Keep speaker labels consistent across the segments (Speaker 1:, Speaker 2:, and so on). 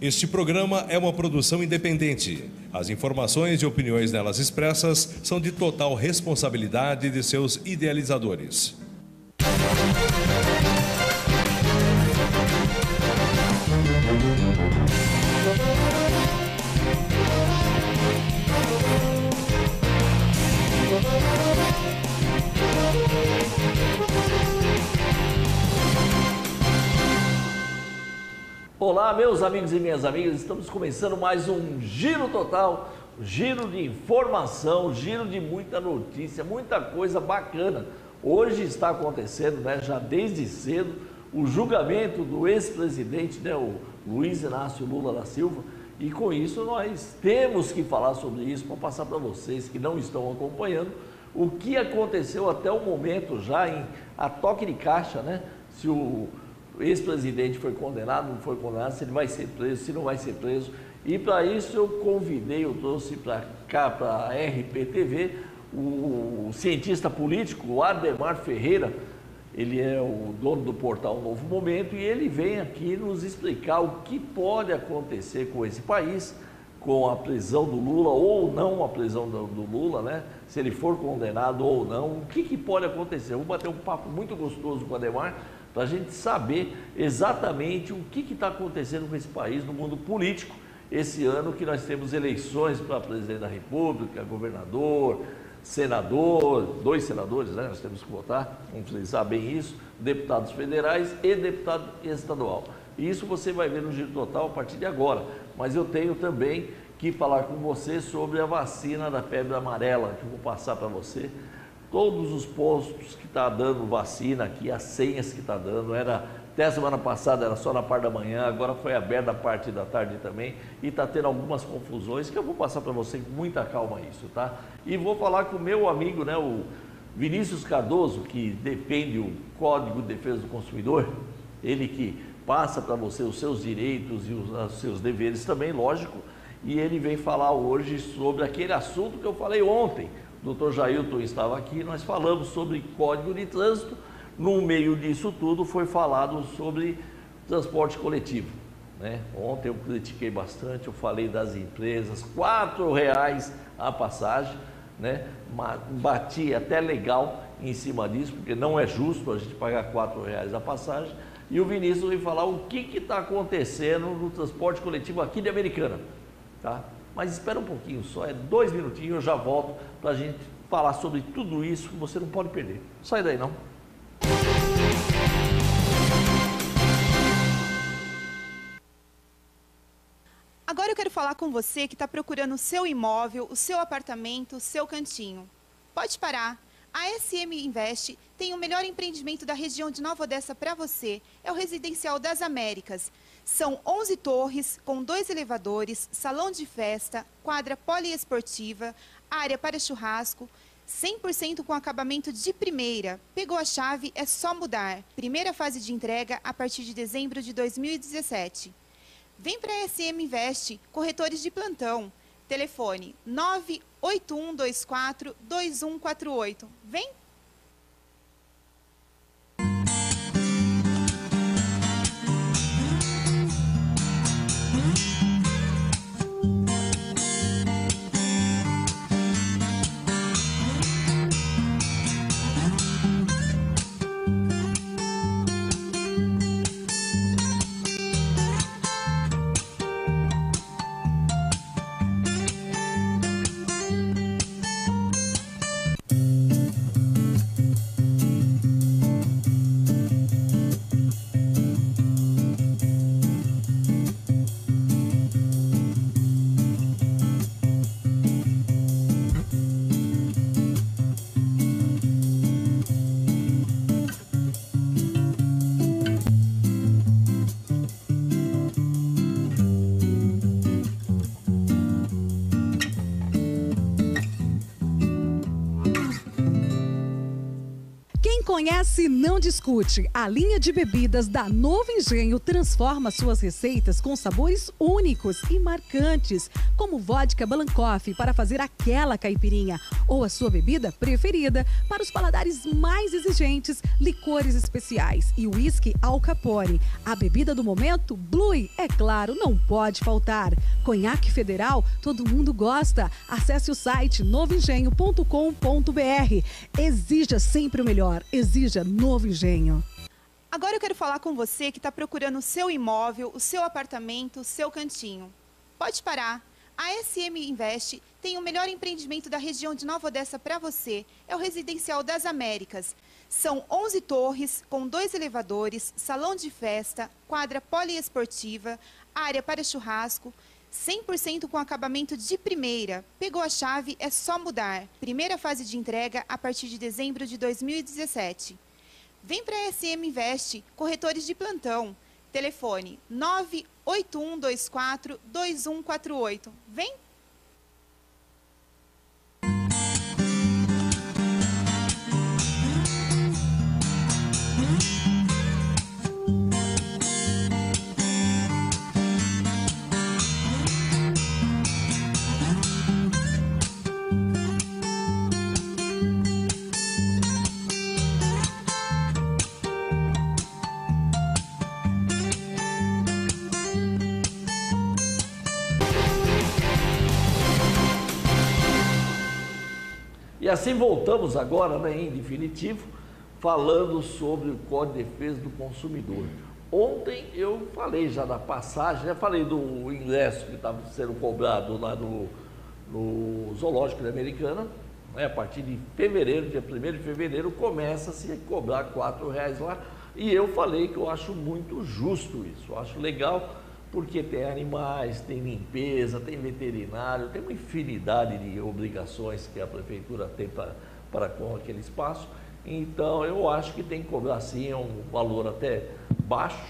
Speaker 1: Este programa é uma produção independente. As informações e opiniões nelas expressas são de total responsabilidade de seus idealizadores.
Speaker 2: Olá, meus amigos e minhas amigas, estamos começando mais um Giro Total, giro de informação, giro de muita notícia, muita coisa bacana. Hoje está acontecendo, já desde cedo, o julgamento do ex-presidente, o Luiz Inácio Lula da Silva, e com isso nós temos que falar sobre isso para passar para vocês que não estão acompanhando o que aconteceu até o momento já a toque de caixa, se o ex-presidente foi condenado, não foi condenado, se ele vai ser preso, se não vai ser preso. E para isso eu trouxe para cá, para a RPTV, o cientista político, o Ademar Ferreira. Ele é o dono do portal Novo Momento e ele vem aqui nos explicar o que pode acontecer com esse país, com a prisão do Lula ou não a prisão do Lula, se ele for condenado ou não, o que pode acontecer. Vou bater um papo muito gostoso com o Ademar, para a gente saber exatamente o que está acontecendo com esse país no mundo político, esse ano que nós temos eleições para presidente da República, governador, senador, 2 senadores, nós temos que votar, vamos frisar bem isso, deputados federais e deputado estadual. E isso você vai ver no Giro Total a partir de agora, mas eu tenho também que falar com você sobre a vacina da febre amarela, que eu vou passar para você. Todos os postos que está dando vacina aqui, as senhas que está dando, até a semana passada era só na parte da manhã, agora foi aberta a parte da tarde também, e está tendo algumas confusões que eu vou passar para você com muita calma isso, tá? E vou falar com o meu amigo, o Vinícius Cardoso, que defende o Código de Defesa do Consumidor, ele que passa para você os seus direitos e os seus deveres também, lógico, e ele vem falar hoje sobre aquele assunto que eu falei ontem. O Dr. Jailton estava aqui, nós falamos sobre Código de Trânsito, no meio disso tudo foi falado sobre transporte coletivo. Ontem eu critiquei bastante, eu falei das empresas, R$4 a passagem, bati até legal em cima disso, porque não é justo a gente pagar R$4 a passagem, e o Vinícius veio falar o que está acontecendo no transporte coletivo aqui de Americana, tá? Mas espera um pouquinho só, 2 minutinhos, eu já volto para a gente falar sobre tudo isso que você não pode perder. Sai daí não.
Speaker 3: Agora eu quero falar com você que está procurando o seu imóvel, o seu apartamento, o seu cantinho. Pode parar. A SM Invest tem o melhor empreendimento da região de Nova Odessa para você. É o Residencial das Américas. São 11 torres com 2 elevadores, salão de festa, quadra poliesportiva, área para churrasco, 100% com acabamento de primeira. Pegou a chave, é só mudar. Primeira fase de entrega a partir de dezembro de 2017. Vem para a SM Invest, corretores de plantão. Telefone 981242148. Vem!
Speaker 4: conhece e não discute. A linha de bebidas da Novo Engenho transforma suas receitas com sabores únicos e marcantes, como vodka Balancoff para fazer aquela caipirinha, ou a sua bebida preferida para os paladares mais exigentes, licores especiais e uísque Al Capone. A bebida do momento, Blue, é claro, não pode faltar. Conhaque Federal, todo mundo gosta. Acesse o site novoengenho.com.br. Exija sempre o melhor. Exija Novo Engenho.
Speaker 3: Agora eu quero falar com você que está procurando o seu imóvel, o seu apartamento, o seu cantinho. Pode parar. A SM Invest tem o melhor empreendimento da região de Nova Odessa para você. É o Residencial das Américas. São 11 torres com 2 elevadores, salão de festa, quadra poliesportiva, área para churrasco, 100% com acabamento de primeira. Pegou a chave, é só mudar. Primeira fase de entrega a partir de dezembro de 2017. Vem para a SM Invest, corretores de plantão. Telefone 981242148. Vem!
Speaker 2: E assim voltamos agora, né, em definitivo, falando sobre o Código de Defesa do Consumidor. Ontem eu falei já da passagem, já falei do ingresso que estava sendo cobrado lá no Zoológico da Americana, né, a partir de fevereiro, dia 1º de fevereiro, começa-se a cobrar R$4 lá. E eu falei que eu acho muito justo isso, eu acho legal, porque tem animais, tem limpeza, tem veterinário, tem uma infinidade de obrigações que a prefeitura tem para com aquele espaço. Então, eu acho que tem que cobrar sim um valor até baixo,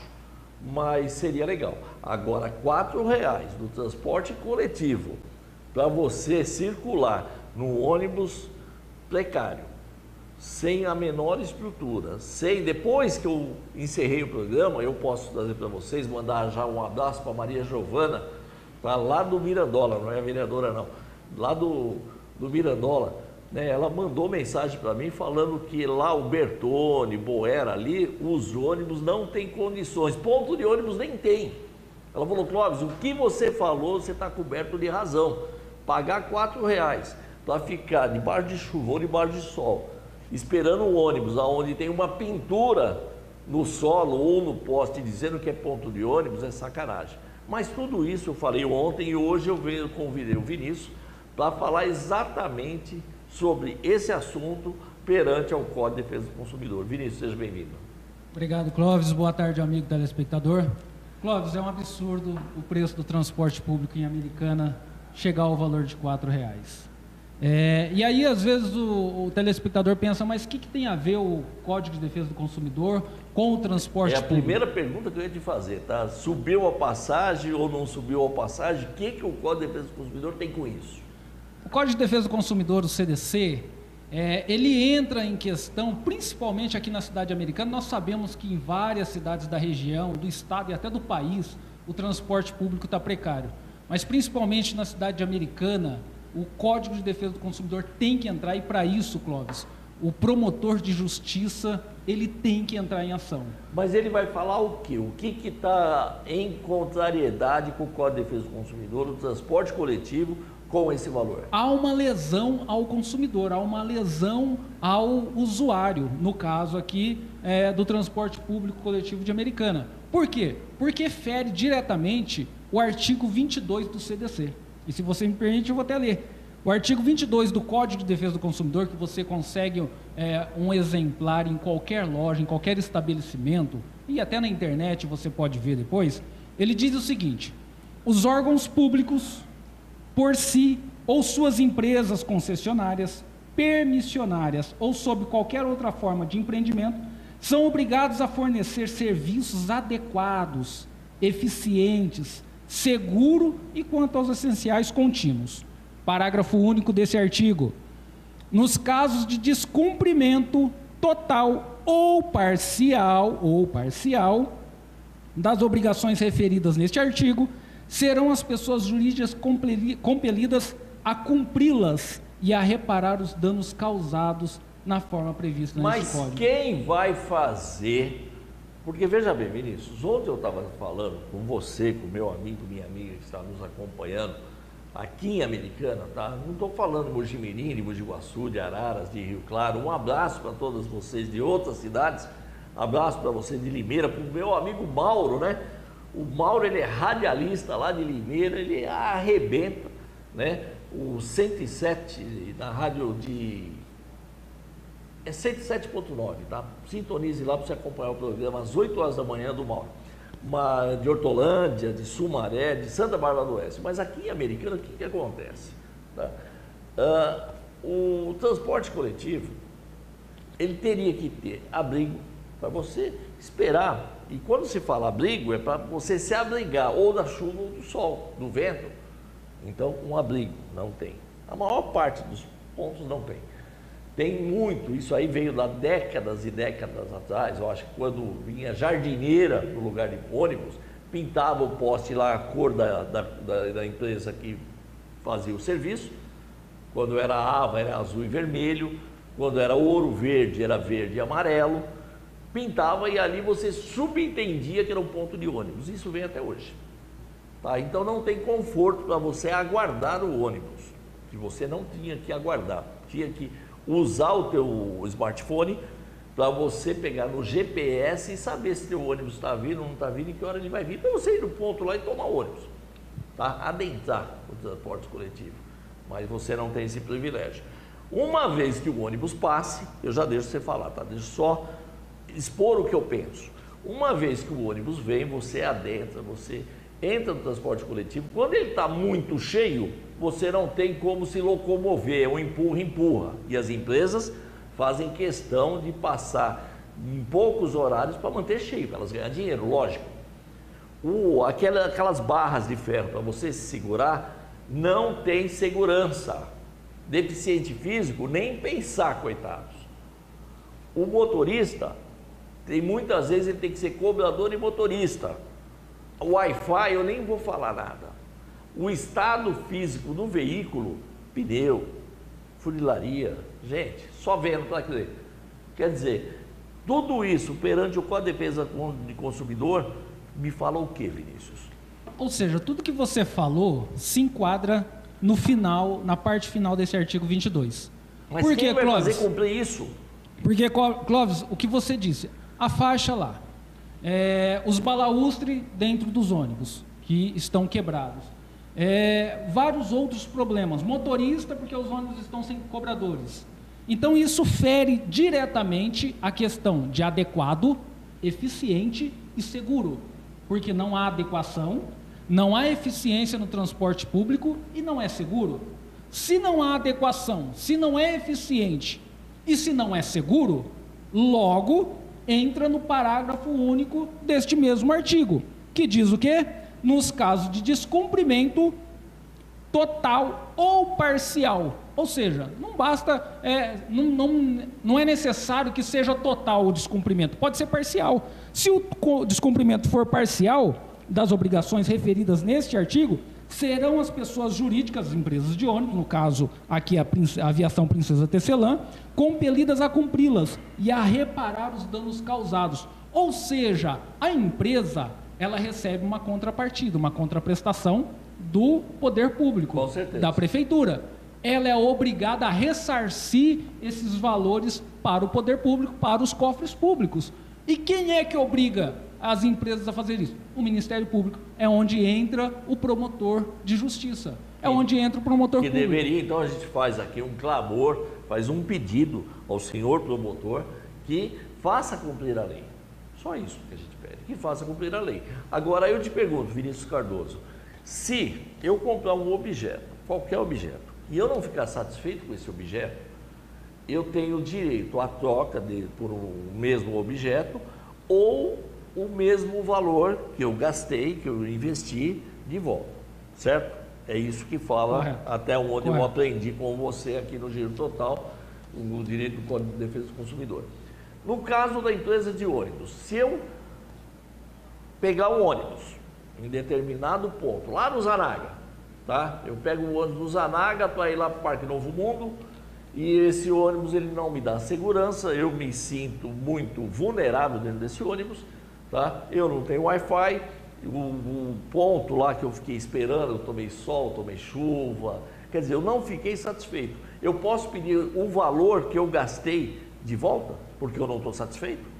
Speaker 2: mas seria legal. Agora, R$4 no transporte coletivo, para você circular no ônibus precário, sem a menor estrutura, depois que eu encerrei o programa, eu posso trazer para vocês, mandar já um abraço para Maria Giovana, tá lá do Mirandola, não é a vereadora não, lá do Mirandola, né? Ela mandou mensagem para mim falando que lá o Bertone, Boera ali, os ônibus não têm condições, ponto de ônibus nem tem. Ela falou: Clóvis, o que você falou, você está coberto de razão, pagar R$4 para ficar debaixo de chuva ou debaixo de sol, esperando o ônibus, onde tem uma pintura no solo ou no poste dizendo que é ponto de ônibus, é sacanagem. Mas tudo isso eu falei ontem e hoje eu convidei o Vinícius para falar exatamente sobre esse assunto perante ao Código de Defesa do Consumidor. Vinícius, seja bem-vindo.
Speaker 5: Obrigado, Clóvis. Boa tarde, amigo telespectador. Clóvis, é um absurdo o preço do transporte público em Americana chegar ao valor de R$4. E aí, às vezes, o telespectador pensa, mas o que tem a ver o Código de Defesa do Consumidor com o transporte público? É a
Speaker 2: primeira pergunta que eu ia te fazer, tá? Subiu a passagem ou não subiu a passagem? O que o Código de Defesa do Consumidor tem com isso?
Speaker 5: O Código de Defesa do Consumidor, o CDC, ele entra em questão, principalmente aqui na cidade americana. Nós sabemos que em várias cidades da região, do estado e até do país, o transporte público está precário. Mas principalmente na cidade americana, o Código de Defesa do Consumidor tem que entrar, e para isso, Clóvis, o promotor de justiça, ele tem que entrar em ação.
Speaker 2: Mas ele vai falar o quê? O que está em contrariedade com o Código de Defesa do Consumidor, o transporte coletivo, com esse valor?
Speaker 5: Há uma lesão ao consumidor, há uma lesão ao usuário, no caso aqui do transporte público coletivo de Americana. Por quê? Porque fere diretamente o artigo 22 do CDC. E se você me permite, eu vou até ler. O artigo 22 do Código de Defesa do Consumidor, que você consegue um exemplar em qualquer loja, em qualquer estabelecimento, e até na internet você pode ver depois, ele diz o seguinte: os órgãos públicos, por si ou suas empresas concessionárias, permissionárias ou sob qualquer outra forma de empreendimento, são obrigados a fornecer serviços adequados, eficientes, seguro e quanto aos essenciais contínuos. Parágrafo único desse artigo: nos casos de descumprimento total ou parcial das obrigações referidas neste artigo, serão as pessoas jurídicas compelidas a cumpri-las e a reparar os danos causados na forma prevista neste código.
Speaker 2: Mas quem vai fazer? Porque veja bem, Vinícius, ontem eu estava falando com você, com meu amigo, minha amiga que está nos acompanhando aqui em Americana, tá? Não estou falando de Mojimirim, de Mogi Guaçu, de Araras, de Rio Claro. Um abraço para todas vocês de outras cidades. Abraço para você de Limeira, para o meu amigo Mauro, né? O Mauro, ele é radialista lá de Limeira, ele arrebenta, né? O 107 na rádio de... É 107.9, tá? Sintonize lá para você acompanhar o programa às 8 horas da manhã do Mauro. De Hortolândia, de Sumaré, de Santa Bárbara do Oeste. Mas aqui em Americana, o que acontece? Tá? O transporte coletivo, ele teria que ter abrigo para você esperar. E quando se fala abrigo, é para você se abrigar ou da chuva ou do sol, do vento. Então, um abrigo não tem. A maior parte dos pontos não tem. Tem muito, isso aí veio lá décadas e décadas atrás. Eu acho que quando vinha jardineira no lugar de ônibus, pintava o poste lá a cor da empresa que fazia o serviço. Quando era AVA era azul e vermelho, quando era Ouro Verde era verde e amarelo. Pintava e ali você subentendia que era um ponto de ônibus. Isso vem até hoje. Tá? Então não tem conforto para você aguardar o ônibus, que você não tinha que aguardar, tinha que usar o teu smartphone para você pegar no GPS e saber se teu ônibus está vindo ou não está vindo e que hora ele vai vir, para você ir no ponto lá e tomar o ônibus, tá? Adentrar o transporte coletivo, mas você não tem esse privilégio. Uma vez que o ônibus passe, eu já deixo você falar, tá? Deixa só expor o que eu penso. Uma vez que o ônibus vem, você adentra, você entra no transporte coletivo. Quando ele está muito cheio, você não tem como se locomover, é um empurra. E as empresas fazem questão de passar em poucos horários para manter cheio, para elas ganharem dinheiro, lógico. Aquelas barras de ferro para você se segurar, não tem segurança. Deficiente físico, nem pensar, coitados. O motorista, muitas vezes ele tem que ser cobrador e motorista. O Wi-Fi, eu nem vou falar nada. O estado físico do veículo, pneu, funilaria, gente, só vendo para quê? Quer dizer, tudo isso perante o Código de Defesa do Consumidor, me fala o que, Vinícius?
Speaker 5: Ou seja, tudo que você falou se enquadra no final, na parte final desse artigo 22.
Speaker 2: Mas
Speaker 5: por
Speaker 2: quem vai fazer cumprir isso?
Speaker 5: Porque, Clóvis, o que você disse, a faixa lá, os balaústres dentro dos ônibus que estão quebrados, vários outros problemas, motorista porque os ônibus estão sem cobradores. Então isso fere diretamente a questão de adequado, eficiente e seguro, porque não há adequação, não há eficiência no transporte público e não é seguro. Se não há adequação, se não é eficiente e se não é seguro, logo entra no parágrafo único deste mesmo artigo, que diz o quê? Nos casos de descumprimento total ou parcial. Ou seja, não basta, não é necessário que seja total o descumprimento, pode ser parcial. Se o descumprimento for parcial das obrigações referidas neste artigo, serão as pessoas jurídicas, empresas de ônibus, no caso aqui a Aviação Princesa Tecelã, compelidas a cumpri-las e a reparar os danos causados. Ou seja, a empresa, ela recebe uma contrapartida, uma contraprestação do poder público,
Speaker 2: com certeza,
Speaker 5: da prefeitura. Ela é obrigada a ressarcir esses valores para o poder público, para os cofres públicos. E quem é que obriga as empresas a fazer isso? O Ministério Público. É onde entra o promotor de justiça. É onde entra o promotor público.
Speaker 2: Que deveria, então a gente faz aqui um clamor, faz um pedido ao senhor promotor que faça cumprir a lei. Só isso que a gente pede, que faça cumprir a lei. Agora eu te pergunto, Vinícius Cardoso, se eu comprar um objeto, qualquer objeto, e eu não ficar satisfeito com esse objeto, eu tenho direito à troca por um mesmo objeto ou o mesmo valor que eu gastei, que eu investi, de volta, certo? É isso que fala. Correto. Até onde eu aprendi com você aqui no Giro Total, no direito do Código de Defesa do Consumidor. No caso da empresa de ônibus, se eu pegar um ônibus em determinado ponto, lá no Zanaga, tá? Eu pego o ônibus do Zanaga para ir lá para o Parque Novo Mundo e esse ônibus ele não me dá segurança, eu me sinto muito vulnerável dentro desse ônibus, tá? Eu não tenho Wi-Fi, o ponto lá que eu fiquei esperando, eu tomei sol, tomei chuva, quer dizer, eu não fiquei satisfeito. Eu posso pedir o valor que eu gastei de volta, porque eu não estou satisfeito?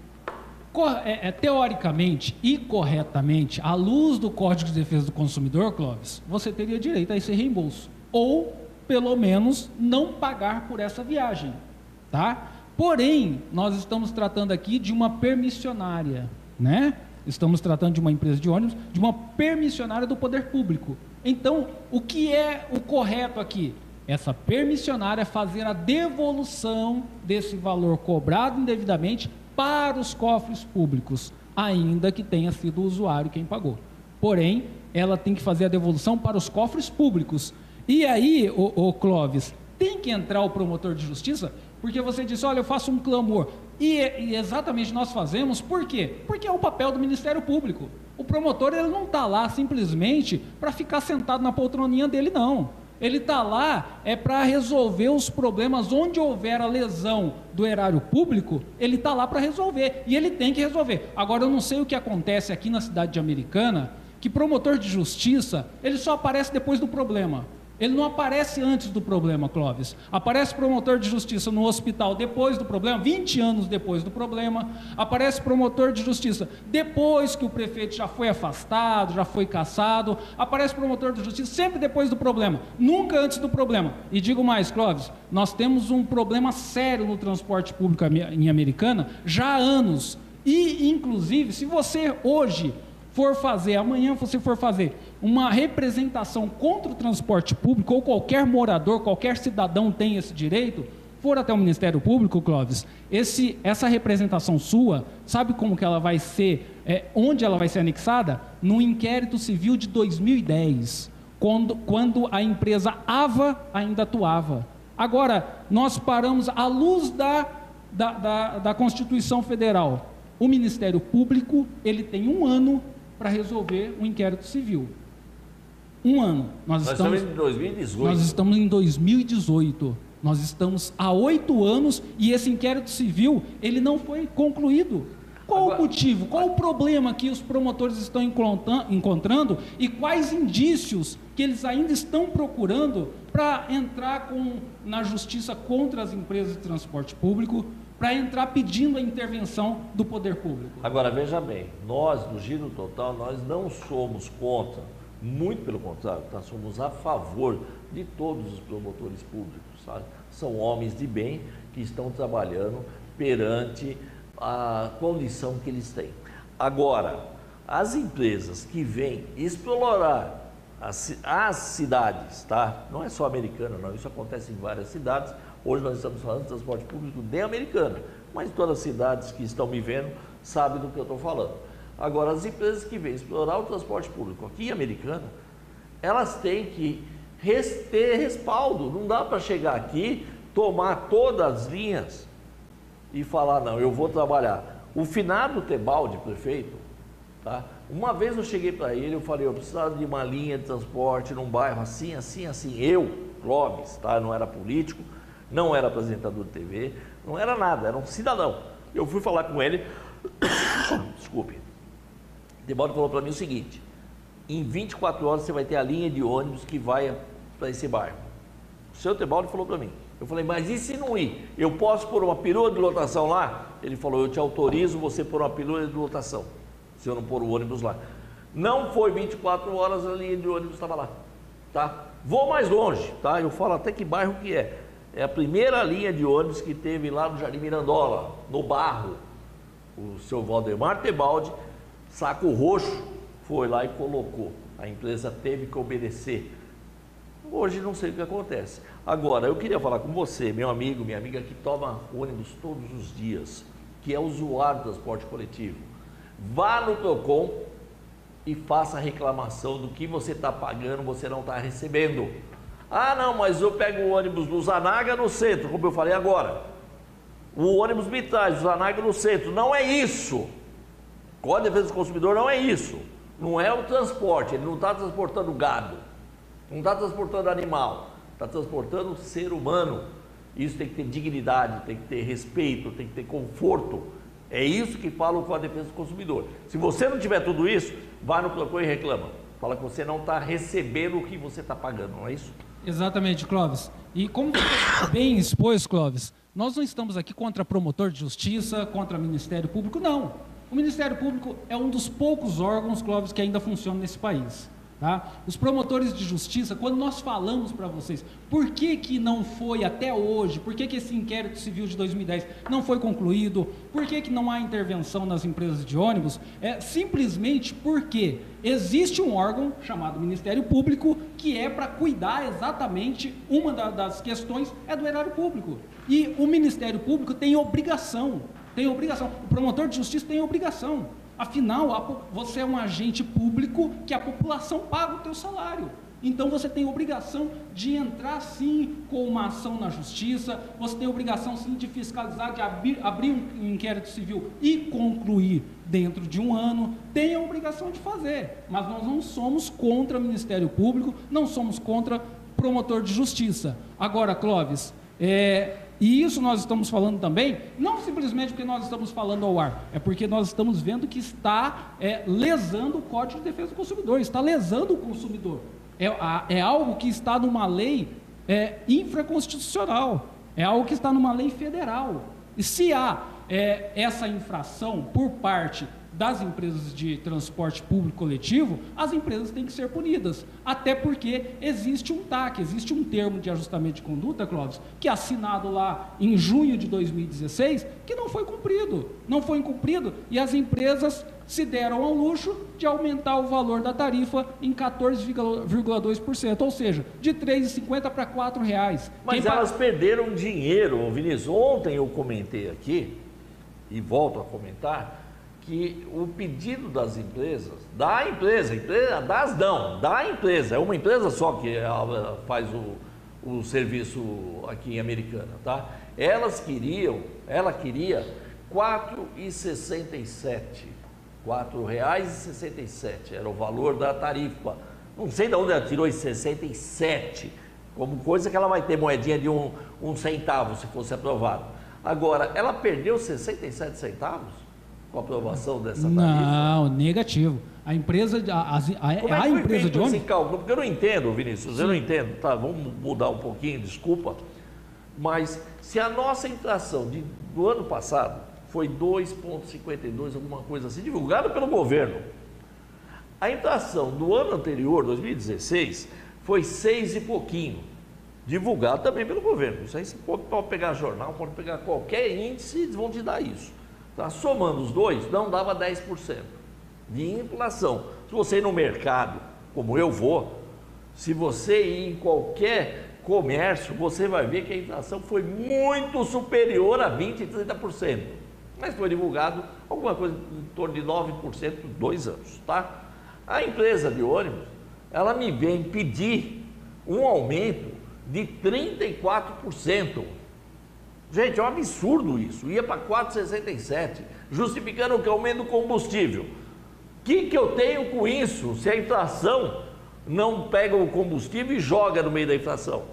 Speaker 5: Teoricamente e corretamente, à luz do Código de Defesa do Consumidor, Clóvis, você teria direito a esse reembolso. Ou, pelo menos, não pagar por essa viagem, tá? Porém, nós estamos tratando aqui de uma permissionária, né? Estamos tratando de uma empresa de ônibus, de uma permissionária do poder público. Então, o que é o correto aqui? Essa permissionária fazer a devolução desse valor cobrado indevidamente para os cofres públicos, ainda que tenha sido o usuário quem pagou. Porém, ela tem que fazer a devolução para os cofres públicos. E aí, o Clóvis, tem que entrar o promotor de justiça, porque você disse, olha, eu faço um clamor. E exatamente nós fazemos, por quê? Porque é o papel do Ministério Público. O promotor ele não está lá simplesmente para ficar sentado na poltroninha dele, não. Ele está lá para resolver os problemas onde houver a lesão do erário público, ele está lá para resolver, e ele tem que resolver. Agora, eu não sei o que acontece aqui na cidade de Americana, que promotor de justiça, ele só aparece depois do problema. Ele não aparece antes do problema, Clóvis. Aparece promotor de justiça no hospital depois do problema, 20 anos depois do problema. Aparece promotor de justiça depois que o prefeito já foi afastado, já foi cassado. Aparece promotor de justiça sempre depois do problema, nunca antes do problema. E digo mais, Clóvis, nós temos um problema sério no transporte público em Americana já há anos. E, inclusive, se você hoje amanhã você for fazer uma representação contra o transporte público, ou qualquer morador, qualquer cidadão tem esse direito, for até o Ministério Público, Clóvis, essa representação sua, sabe como que ela vai ser, onde ela vai ser anexada? No inquérito civil de 2010, quando a empresa AVA ainda atuava. Agora, nós paramos à luz da Constituição Federal. O Ministério Público, ele tem 1 ano para resolver o inquérito civil. 1 ano. Nós estamos
Speaker 2: em 2018.
Speaker 5: Nós estamos em 2018. Nós estamos há 8 anos e esse inquérito civil, ele não foi concluído. Qual o motivo? Qual o problema que os promotores estão encontrando e quais indícios que eles ainda estão procurando para entrar na justiça contra as empresas de transporte público, para entrar pedindo a intervenção do poder público?
Speaker 2: Agora, veja bem, nós, do Giro Total, nós não somos contra, muito pelo contrário, nós somos a favor de todos os promotores públicos, sabe? São homens de bem que estão trabalhando perante a condição que eles têm. Agora, as empresas que vêm explorar as cidades, tá? Não é só Americana, não, isso acontece em várias cidades. Hoje nós estamos falando de transporte público de Americana, mas todas as cidades que estão me vendo sabem do que eu estou falando. Agora, as empresas que vêm explorar o transporte público aqui em Americana, elas têm que ter respaldo. Não dá para chegar aqui, tomar todas as linhas e falar, não, eu vou trabalhar. O finado Tebaldi, prefeito, tá? Uma vez eu cheguei para ele, eu falei, eu precisava de uma linha de transporte num bairro assim, assim, assim. Eu, Clóvis, tá? Eu não era político, não era apresentador de TV, não era nada, era um cidadão. Eu fui falar com ele, desculpe, o Tebaldi falou para mim o seguinte, em 24 horas você vai ter a linha de ônibus que vai para esse bairro. O seu Tebaldi falou para mim. Eu falei, mas e se não ir? Eu posso pôr uma perua de lotação lá? Ele falou, eu te autorizo você pôr uma perua de lotação, se eu não pôr o ônibus lá. Não foi 24 horas, a linha de ônibus estava lá, tá? Vou mais longe, tá? Eu falo até que bairro que é. É a primeira linha de ônibus que teve lá no Jardim Mirandola, no Barro. O seu Valdemar Tebaldi, saco roxo, foi lá e colocou. A empresa teve que obedecer. Hoje não sei o que acontece. Agora, eu queria falar com você, meu amigo, minha amiga que toma ônibus todos os dias, que é usuário do transporte coletivo. Vá no Procon e faça a reclamação do que você está pagando, você não está recebendo. Ah, não, mas eu pego o ônibus do Zanaga no centro, como eu falei agora. o ônibus me traz, o Zanag no centro. Não é isso. Código de Defesa do Consumidor não é isso. Não é o transporte, ele não está transportando gado, não está transportando animal, está transportando ser humano. Isso tem que ter dignidade, tem que ter respeito, tem que ter conforto. É isso que fala o Código de Defesa do Consumidor. Se você não tiver tudo isso, vai no PROCON e reclama. Fala que você não está recebendo o que você está pagando, não é isso?
Speaker 5: Exatamente, Clóvis. E como você bem expôs, Clóvis, nós não estamos aqui contra promotor de justiça, contra Ministério Público, não. O Ministério Público é um dos poucos órgãos, Clóvis, que ainda funcionam nesse país. Tá? Os promotores de justiça, quando nós falamos para vocês, por que não foi até hoje, por que esse inquérito civil de 2010 não foi concluído, por que não há intervenção nas empresas de ônibus, é simplesmente porque existe um órgão chamado Ministério Público que é para cuidar exatamente, uma das questões é do erário público. E o Ministério Público tem obrigação, o promotor de justiça tem obrigação. Afinal, você é um agente público que a população paga o teu salário. Então você tem obrigação de entrar sim com uma ação na justiça, você tem obrigação sim de fiscalizar, de abrir um inquérito civil e concluir dentro de um ano, tem a obrigação de fazer. Mas nós não somos contra o Ministério Público, não somos contra promotor de justiça. Agora, Clóvis, e isso nós estamos falando também, não simplesmente porque nós estamos falando ao ar, é porque nós estamos vendo que está lesando o Código de Defesa do Consumidor, está lesando o consumidor. É algo que está numa lei infraconstitucional, é algo que está numa lei federal. E se há essa infração por parte das empresas de transporte público coletivo, as empresas têm que ser punidas, até porque existe um TAC, existe um termo de ajustamento de conduta, Clóvis, que é assinado lá em junho de 2016, que não foi cumprido, e as empresas se deram ao luxo de aumentar o valor da tarifa em 14,2%, ou seja, de R$ 3,50 para R$ 4,00.
Speaker 2: Mas elas perderam dinheiro, Vinícius. Ontem eu comentei aqui, e volto a comentar, que o pedido das empresas, da empresa, é uma empresa só que faz o serviço aqui em Americana, tá? Ela queria R$ 4,67, R$4,67 era o valor da tarifa. Não sei de onde ela tirou esse 67, como coisa que ela vai ter moedinha de um centavo se fosse aprovado. Agora, ela perdeu 67 centavos? Com a aprovação dessa tarifa?
Speaker 5: Não, negativo. A empresa, a empresa de ônibus...
Speaker 2: Esse cálculo? Porque eu não entendo, Vinícius, eu não entendo. Tá, vamos mudar um pouquinho, desculpa. Mas se a nossa inflação do ano passado foi 2,52, alguma coisa assim, divulgada pelo governo, a inflação do ano anterior, 2016, foi 6 e pouquinho, divulgado também pelo governo. Isso aí você pode pegar jornal, pode pegar qualquer índice, eles vão te dar isso. Tá? Somando os dois, não dava 10% de inflação. Se você ir no mercado, como eu vou, se você ir em qualquer comércio, você vai ver que a inflação foi muito superior a 20% e 30%. Mas foi divulgado alguma coisa em torno de 9% por 2 anos. Tá? A empresa de ônibus, ela me vem pedir um aumento de 34%. Gente, é um absurdo isso. Ia para 4,67, justificando que aumento do combustível. O que eu tenho com isso se a inflação não pega o combustível e joga no meio da inflação?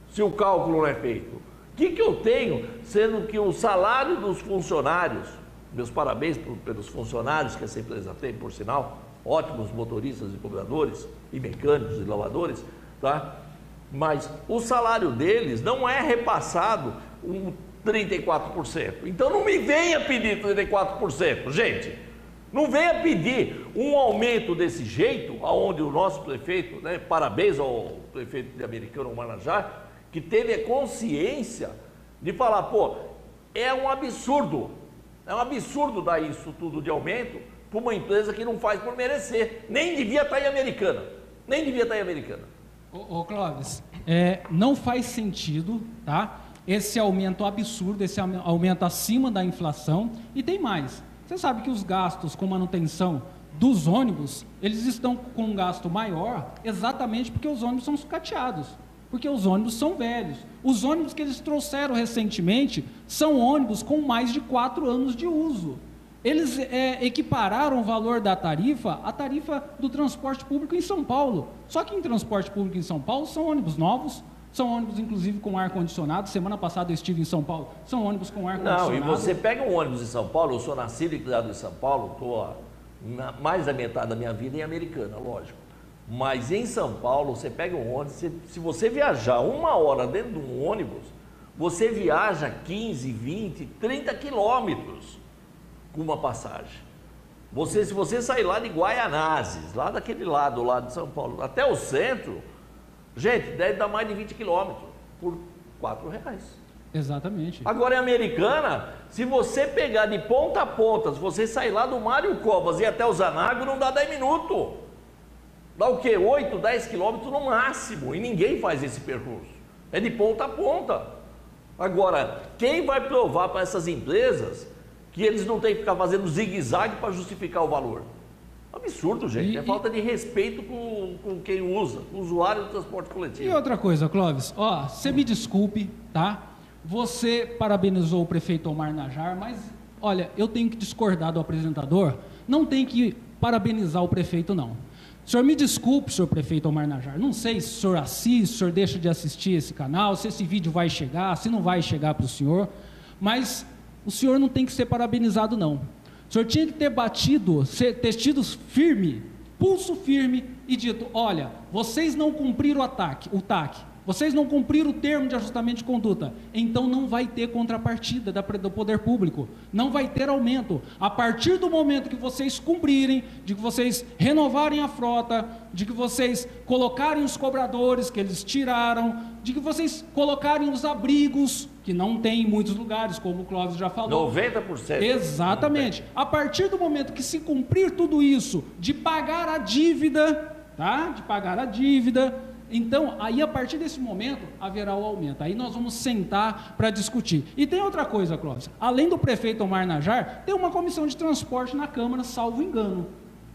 Speaker 2: Se o cálculo não é feito. O que eu tenho, sendo que o salário dos funcionários, meus parabéns pelos funcionários que essa empresa tem, por sinal, ótimos motoristas e cobradores, e mecânicos e lavadores, tá? Mas o salário deles não é repassado 34%. Então não me venha pedir 34%, gente. Não venha pedir um aumento desse jeito, aonde o nosso prefeito, né, parabéns ao prefeito de Americana, Marajá, que teve a consciência de falar, pô, é um absurdo dar isso tudo de aumento para uma empresa que não faz por merecer. Nem devia estar em Americana.
Speaker 5: Ô Clóvis, não faz sentido, tá? Esse aumento absurdo, esse aumento acima da inflação. E tem mais. Você sabe que os gastos com manutenção dos ônibus, eles estão com um gasto maior exatamente porque os ônibus são sucateados. Porque os ônibus são velhos. Os ônibus que eles trouxeram recentemente são ônibus com mais de 4 anos de uso. Eles equipararam o valor da tarifa à tarifa do transporte público em São Paulo. Só que em transporte público em São Paulo são ônibus novos, são ônibus inclusive com ar-condicionado. Semana passada eu estive em São Paulo, são ônibus com ar-condicionado.
Speaker 2: Não, e você pega um ônibus em São Paulo, eu sou nascido e criado em São Paulo, estou mais da metade da minha vida em Americana, lógico. Mas em São Paulo, você pega um ônibus, se você viajar 1 hora dentro de um ônibus, você viaja 15, 20, 30 quilômetros com uma passagem. Se você sair lá de Guaianazes, lá daquele lado lá de São Paulo, até o centro, gente, deve dar mais de 20 quilômetros por R$4.
Speaker 5: Exatamente.
Speaker 2: Agora em Americana, se você pegar de ponta a ponta, se você sair lá do Mário Covas e até o Zanago, não dá 10 minutos. Dá o quê? 8, 10 quilômetros no máximo. E ninguém faz esse percurso. É de ponta a ponta. Agora, quem vai provar para essas empresas que eles não têm que ficar fazendo zigue-zague para justificar o valor? Absurdo, gente. É falta de respeito com quem usa, com o usuário do transporte coletivo.
Speaker 5: E outra coisa, Clóvis, você me desculpe, tá? Você parabenizou o prefeito Omar Najar, mas, olha, eu tenho que discordar do apresentador, não tem que parabenizar o prefeito, não. O senhor me desculpe, senhor prefeito Omar Najar, não sei se o senhor assiste, se o senhor deixa de assistir esse canal, se esse vídeo vai chegar, se não vai chegar para o senhor, mas o senhor não tem que ser parabenizado, não. O senhor tinha que ter ter tido firme, pulso firme e dito, olha, vocês não cumpriram o TAC, vocês não cumpriram o termo de ajustamento de conduta, então não vai ter contrapartida do poder público, não vai ter aumento. A partir do momento que vocês cumprirem, de que vocês renovarem a frota, de que vocês colocarem os cobradores que eles tiraram, de que vocês colocarem os abrigos, que não tem em muitos lugares, como o Clóvis já falou.
Speaker 2: 90%.
Speaker 5: Exatamente. A partir do momento que se cumprir tudo isso, de pagar a dívida, tá? De pagar a dívida, então, aí a partir desse momento, haverá o aumento. Aí nós vamos sentar para discutir. E tem outra coisa, Clóvis. Além do prefeito Omar Najar, tem uma comissão de transporte na Câmara, salvo engano.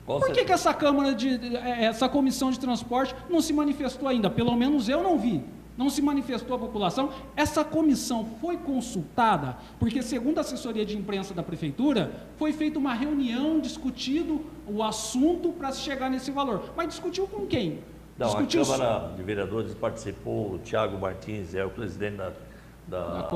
Speaker 5: Por que essa comissão de transporte não se manifestou ainda? Pelo menos eu não vi. Não se manifestou a população. Essa comissão foi consultada, porque segundo a assessoria de imprensa da Prefeitura, foi feita uma reunião, discutido o assunto para se chegar nesse valor. Mas discutiu com quem?
Speaker 2: Não, a Câmara de Vereadores participou, o Thiago Martins é o presidente da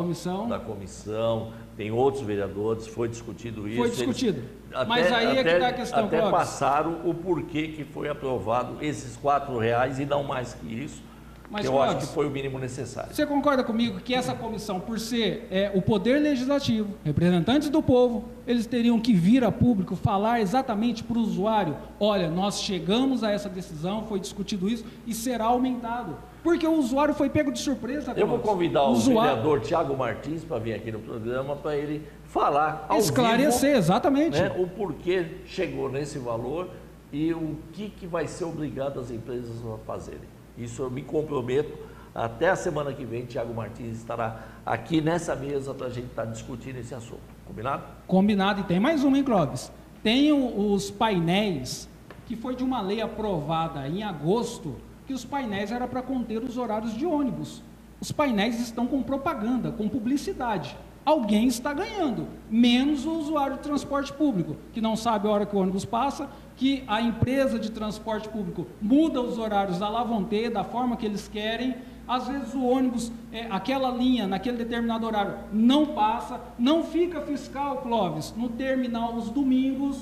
Speaker 2: comissão, tem outros vereadores, foi discutido isso.
Speaker 5: Foi discutido. Mas aí é que está a questão,
Speaker 2: até
Speaker 5: Clóvis.
Speaker 2: Passaram o porquê que foi aprovado esses R$4 e não mais que isso,
Speaker 5: mas,
Speaker 2: que eu
Speaker 5: Clóvis,
Speaker 2: acho que foi o mínimo necessário.
Speaker 5: Você concorda comigo que essa comissão, por ser o poder legislativo, representantes do povo, eles teriam que vir a público falar exatamente para o usuário, olha, nós chegamos a essa decisão, foi discutido isso e será aumentado. Porque o usuário foi pego de surpresa.
Speaker 2: Eu vou convidar o vereador Thiago Martins para vir aqui no programa para ele falar ao
Speaker 5: esclarecer
Speaker 2: vivo,
Speaker 5: exatamente,
Speaker 2: né, o porquê chegou nesse valor e o que vai ser obrigado as empresas a fazerem. Isso eu me comprometo, até a semana que vem, Thiago Martins estará aqui nessa mesa para a gente estar discutindo esse assunto. Combinado?
Speaker 5: Combinado. E tem mais uma, hein, Clóvis? Tem os painéis, que foi de uma lei aprovada em agosto, que os painéis eram para conter os horários de ônibus. Os painéis estão com propaganda, com publicidade. Alguém está ganhando, menos o usuário de transporte público, que não sabe a hora que o ônibus passa, que a empresa de transporte público muda os horários da lá vão ter, da forma que eles querem. Às vezes o ônibus, aquela linha, naquele determinado horário, não passa, não fica fiscal, Clóvis, no terminal os domingos,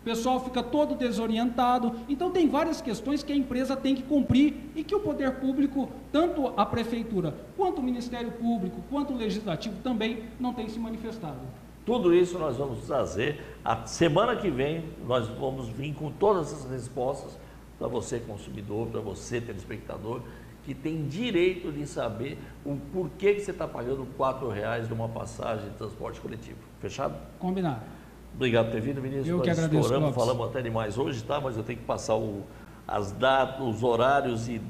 Speaker 5: o pessoal fica todo desorientado. Então tem várias questões que a empresa tem que cumprir e que o poder público, tanto a prefeitura, quanto o Ministério Público, quanto o Legislativo também não tem se manifestado.
Speaker 2: Tudo isso nós vamos trazer. A semana que vem nós vamos vir com todas essas respostas para você consumidor, para você telespectador, que tem direito de saber o porquê que você está pagando R$4 de uma passagem de transporte coletivo. Fechado?
Speaker 5: Combinado.
Speaker 2: Obrigado por ter vindo, Vinícius.
Speaker 5: Eu que agradeço, Clóvis.
Speaker 2: Falamos até demais hoje, tá? Mas eu tenho que passar as datas, os horários e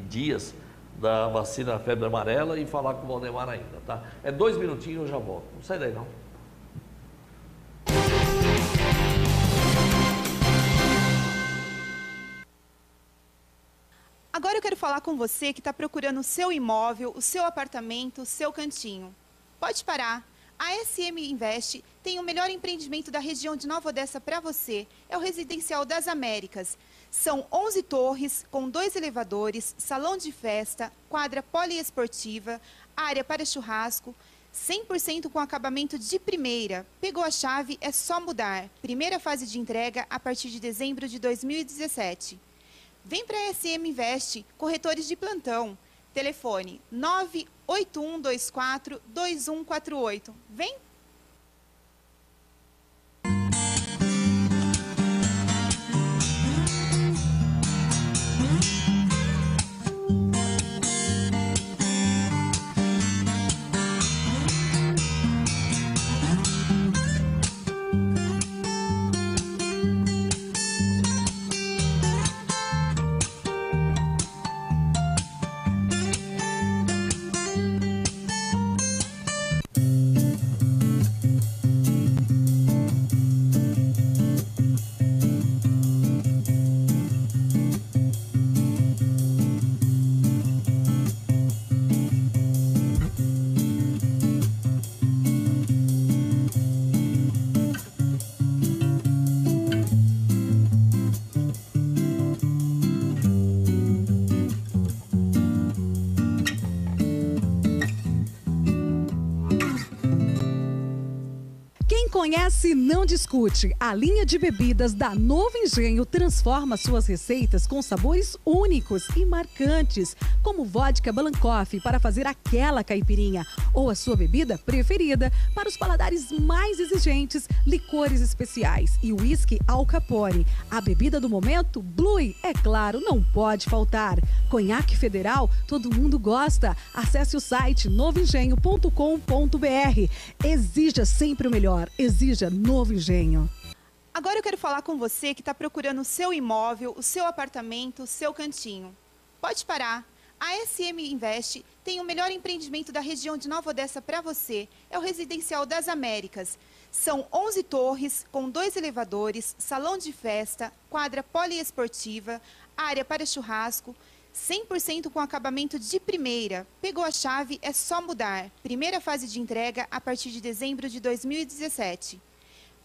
Speaker 2: dias da vacina da febre amarela e falar com o Valdemar ainda, tá? 2 minutinhos, eu já volto. Não sai daí, não.
Speaker 3: A Agora eu quero falar com você que está procurando o seu imóvel, o seu apartamento, o seu cantinho. Pode parar. A SM Invest tem o melhor empreendimento da região de Nova Odessa para você. É o Residencial das Américas. São 11 torres com 2 elevadores, salão de festa, quadra poliesportiva, área para churrasco, 100% com acabamento de primeira. Pegou a chave, é só mudar. Primeira fase de entrega a partir de dezembro de 2017. Vem para a SM Invest, corretores de plantão. Telefone 981242148. Vem!
Speaker 4: Conhece, não discute. A linha de bebidas da Novo Engenho transforma suas receitas com sabores únicos e marcantes, como vodka Balancoff para fazer aquela caipirinha, ou a sua bebida preferida para os paladares mais exigentes, licores especiais e uísque Al Capone. A bebida do momento, Blue, é claro, não pode faltar. Conhaque Federal, todo mundo gosta. Acesse o site novoengenho.com.br. Exija sempre o melhor. Exija Novo Engenho.
Speaker 3: Agora eu quero falar com você que está procurando o seu imóvel, o seu apartamento, o seu cantinho. Pode parar. A SM Invest tem o melhor empreendimento da região de Nova Odessa para você. É o Residencial das Américas. São 11 torres com 2 elevadores, salão de festa, quadra poliesportiva, área para churrasco, 100% com acabamento de primeira. Pegou a chave, é só mudar. Primeira fase de entrega a partir de dezembro de 2017.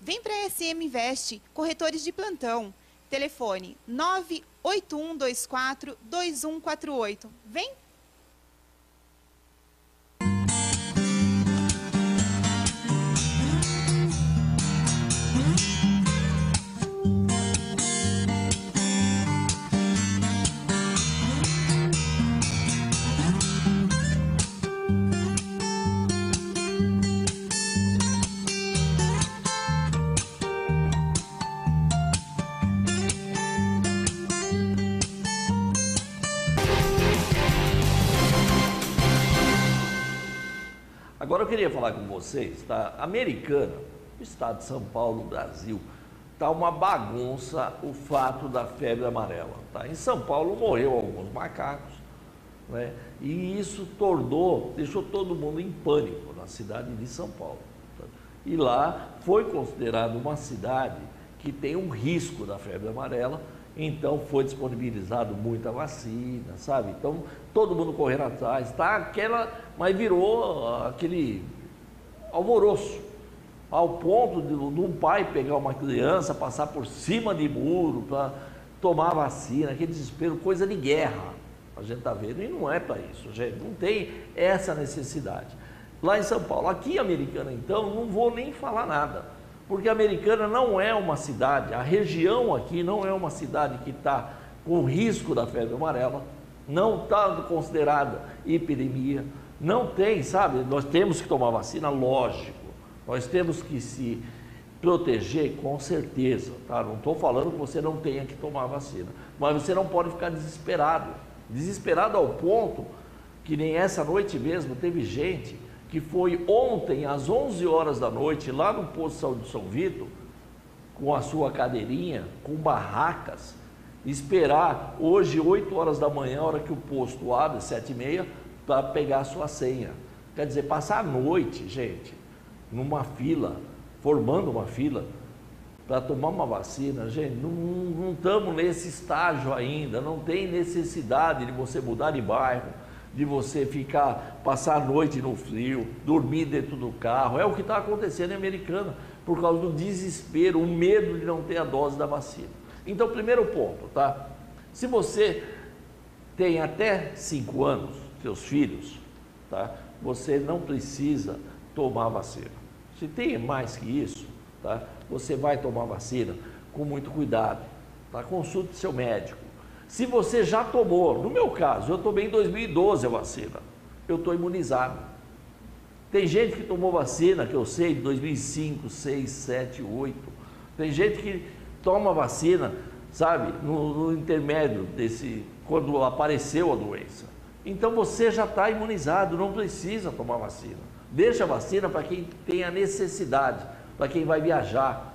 Speaker 3: Vem para a SM Invest, corretores de plantão. Telefone 981242148. Vem!
Speaker 2: Agora eu queria falar com vocês, tá? Americana, o estado de São Paulo, Brasil, tá uma bagunça o fato da febre amarela, tá? Em São Paulo morreu alguns macacos, né? E isso deixou todo mundo em pânico na cidade de São Paulo, tá? E lá foi considerado uma cidade que tem um risco da febre amarela. Então foi disponibilizado muita vacina, sabe? Então todo mundo correndo atrás, tá? Mas virou aquele alvoroço, ao ponto de um pai pegar uma criança, passar por cima de muro para tomar vacina, aquele desespero, coisa de guerra. A gente está vendo, e não é para isso, gente, não tem essa necessidade. Lá em São Paulo, aqui em Americana, então, não vou nem falar nada. Porque a Americana não é uma cidade, a região aqui não é uma cidade que está com risco da febre amarela, não está considerada epidemia, não tem, sabe? Nós temos que tomar vacina, lógico, nós temos que se proteger com certeza, tá? Não estou falando que você não tenha que tomar vacina, mas você não pode ficar desesperado ao ponto que nem essa noite mesmo teve gente que foi ontem às 11 horas da noite lá no posto de saúde de São Vito, com a sua cadeirinha, com barracas, esperar hoje 8 horas da manhã, a hora que o posto abre, 7h30, para pegar a sua senha. Quer dizer, passar a noite, gente, numa fila, formando uma fila, para tomar uma vacina, gente, não estamos nesse estágio ainda, não tem necessidade de você mudar de bairro, de você passar a noite no frio, dormir dentro do carro. É o que está acontecendo em Americana, por causa do desespero, o medo de não ter a dose da vacina. Então, primeiro ponto, tá? Se você tem até 5 anos, seus filhos, tá? Você não precisa tomar vacina. Se tem mais que isso, tá? Você vai tomar vacina com muito cuidado, tá? Consulte seu médico. Se você já tomou, no meu caso, eu tomei em 2012 a vacina, eu estou imunizado. Tem gente que tomou vacina, que eu sei, de 2005, 6, 7, 8. Tem gente que toma vacina, sabe, no intermédio quando apareceu a doença. Então você já está imunizado, não precisa tomar vacina. Deixa a vacina para quem tem a necessidade, para quem vai viajar,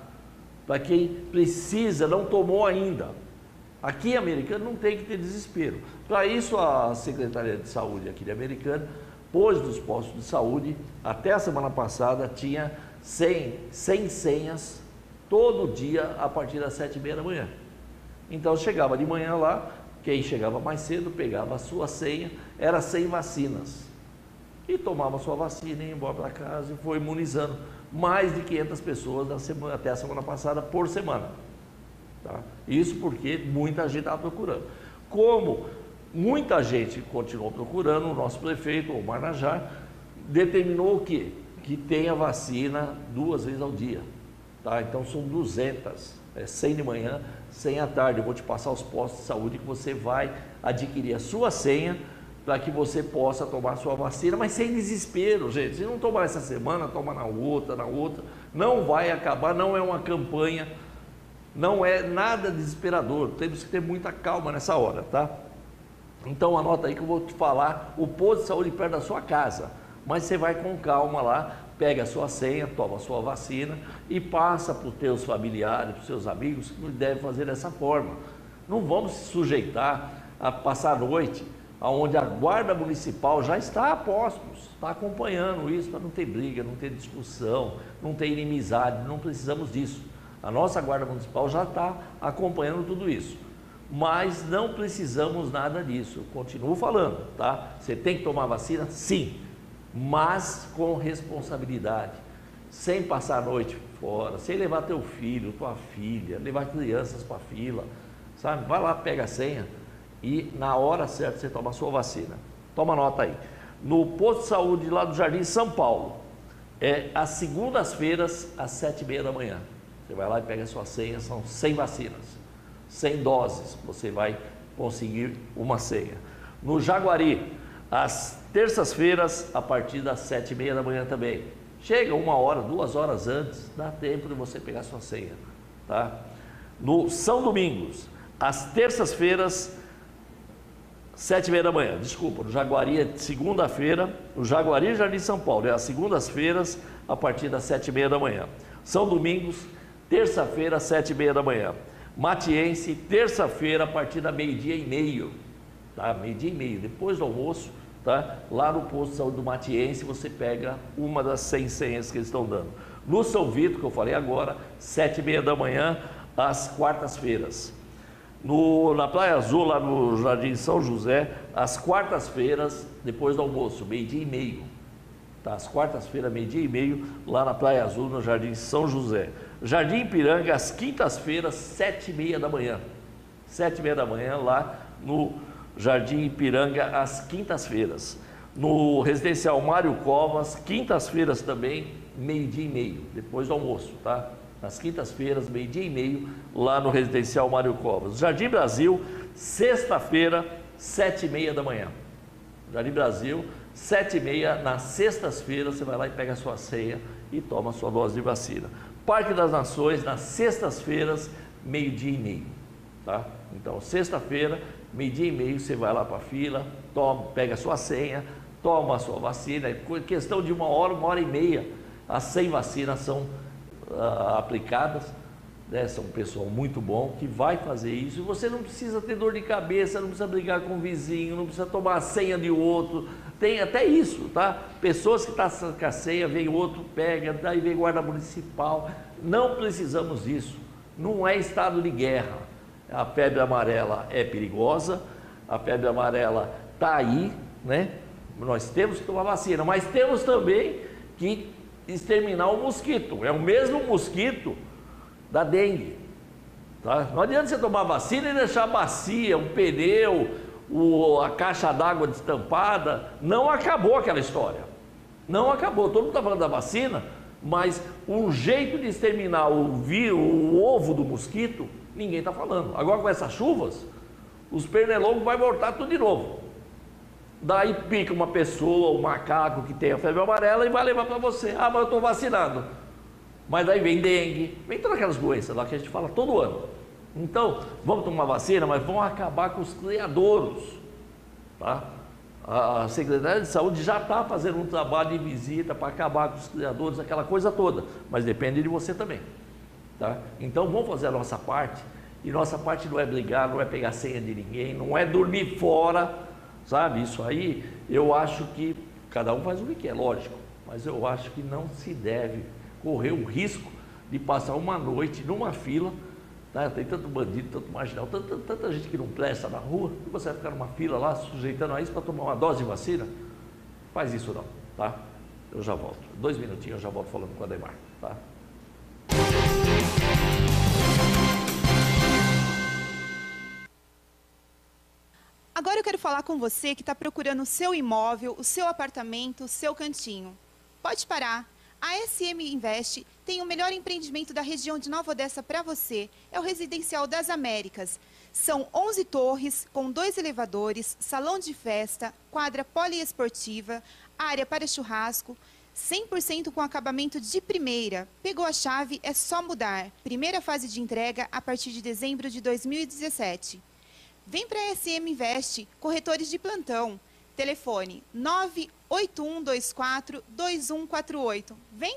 Speaker 2: para quem precisa, não tomou ainda. Aqui em Americana não tem que ter desespero. Para isso a Secretaria de Saúde aqui de Americana pôs nos postos de saúde, até a semana passada tinha 100 senhas todo dia a partir das 7h30 da manhã. Então chegava de manhã lá, quem chegava mais cedo pegava a sua senha, era 100 vacinas. E tomava a sua vacina e ia embora para casa e foi imunizando mais de 500 pessoas até a semana passada por semana. Tá? Isso porque muita gente estava procurando. Como muita gente continuou procurando, o nosso prefeito, o Marnajá, determinou o quê? Que tenha vacina 2 vezes ao dia. Tá? Então são 200, 100 de manhã, 100 à tarde. Eu vou te passar os postos de saúde que você vai adquirir a sua senha para que você possa tomar a sua vacina, mas sem desespero, gente. Se não tomar essa semana, toma na outra. Não vai acabar, não é uma campanha, não é nada desesperador. Temos que ter muita calma nessa hora, tá? Então anota aí que eu vou te falar o posto de saúde perto da sua casa. Mas você vai com calma lá, pega a sua senha, toma a sua vacina e passa para os teus familiares, para os seus amigos que devem fazer dessa forma. Não vamos se sujeitar a passar a noite onde a Guarda Municipal já está a postos, está acompanhando isso, para não ter briga, não ter discussão, não ter inimizade, não precisamos disso. A nossa Guarda Municipal já está acompanhando tudo isso, mas não precisamos nada disso. Continuo falando, tá? Você tem que tomar vacina? Sim, mas com responsabilidade, sem passar a noite fora, sem levar teu filho, tua filha, levar crianças para a fila, sabe? Vai lá, pega a senha e na hora certa você toma a sua vacina. Toma nota aí. No posto de saúde lá do Jardim São Paulo, às segundas-feiras, às 7h30 da manhã. Você vai lá e pega a sua senha, são 100 vacinas, 100 doses, você vai conseguir uma senha. No Jaguari, às terças-feiras, a partir das 7h30 da manhã também. Chega 1 hora, 2 horas antes, dá tempo de você pegar a sua senha. Tá? No São Domingos, às terças-feiras, 7h30 da manhã, desculpa, no Jaguari é segunda-feira, no Jaguari e Jardim São Paulo, é às segundas-feiras, a partir das 7h30 da manhã. São Domingos, terça-feira, 7h30 da manhã. Matiense, terça-feira, a partir da 12h30, tá? 12h30, depois do almoço, tá? Lá no posto de saúde do Matiense, você pega uma das 100 senhas que eles estão dando. No São Vito, que eu falei agora, 7h30 da manhã, às quartas-feiras. Na Praia Azul, lá no Jardim São José, às quartas-feiras, depois do almoço, 12h30. Tá? Às quartas-feiras, 12h30, lá na Praia Azul, no Jardim São José. Jardim Ipiranga, às quintas-feiras, 7h30 da manhã. 7h30 da manhã, lá no Jardim Ipiranga, às quintas-feiras. No Residencial Mário Covas, quintas-feiras também, 12h30, depois do almoço, tá? Nas quintas-feiras, 12h30, lá no Residencial Mário Covas. Jardim Brasil, sexta-feira, 7h30 da manhã. Jardim Brasil, 7h30, nas sextas-feiras, você vai lá e pega a sua senha e toma a sua dose de vacina. Parque das Nações, nas sextas-feiras, 12h30, tá? Então, sexta-feira, 12h30, você vai lá para a fila, pega a sua senha, toma a sua vacina. É questão de 1 hora, 1h30, as 100 vacinas são aplicadas né? São um pessoal muito bom que vai fazer isso. E você não precisa ter dor de cabeça, não precisa brigar com o vizinho, não precisa tomar a senha de outro. Tem até isso, tá? Pessoas que estão com a senha, vem outro, pega, daí vem guarda municipal. Não precisamos disso. Não é estado de guerra. A febre amarela é perigosa, a febre amarela está aí, né? Nós temos que tomar vacina, mas temos também que exterminar o mosquito. É o mesmo mosquito da dengue. Tá? Não adianta você tomar vacina e deixar a bacia, o pneu, a caixa d'água destampada. Não acabou aquela história. Não acabou. Todo mundo está falando da vacina, mas um jeito de exterminar o ovo do mosquito, ninguém está falando. Agora com essas chuvas, os pernilongos vão voltar tudo de novo. Daí pica uma pessoa, um macaco que tem a febre amarela e vai levar para você. Ah, mas eu estou vacinado. Mas daí vem dengue, vem todas aquelas doenças lá que a gente fala todo ano. Então, vamos tomar vacina, mas vamos acabar com os criadouros. Tá? A Secretaria de Saúde já está fazendo um trabalho de visita para acabar com os criadouros, aquela coisa toda. Mas depende de você também. Tá? Então, vamos fazer a nossa parte. E nossa parte não é brigar, não é pegar senha de ninguém, não é dormir fora, sabe? Isso aí, eu acho que cada um faz o que quer, lógico. Mas eu acho que não se deve correr o risco de passar uma noite numa fila, tá? Tem tanto bandido, tanto marginal, tanta gente que não presta na rua, e você vai ficar numa fila lá, sujeitando a isso para tomar uma dose de vacina? Faz isso não, tá? Eu já volto. 2 minutinhos, eu já volto falando com o Ademar, tá?
Speaker 3: Agora eu quero falar com você que está procurando o seu imóvel, o seu apartamento, o seu cantinho. Pode parar. A SM Invest tem o melhor empreendimento da região de Nova Odessa para você. É o Residencial das Américas. São 11 torres com 2 elevadores, salão de festa, quadra poliesportiva, área para churrasco, 100% com acabamento de primeira. Pegou a chave, é só mudar. Primeira fase de entrega a partir de dezembro de 2017. Vem para a SM Invest, corretores de plantão. Telefone 981242148. Vem!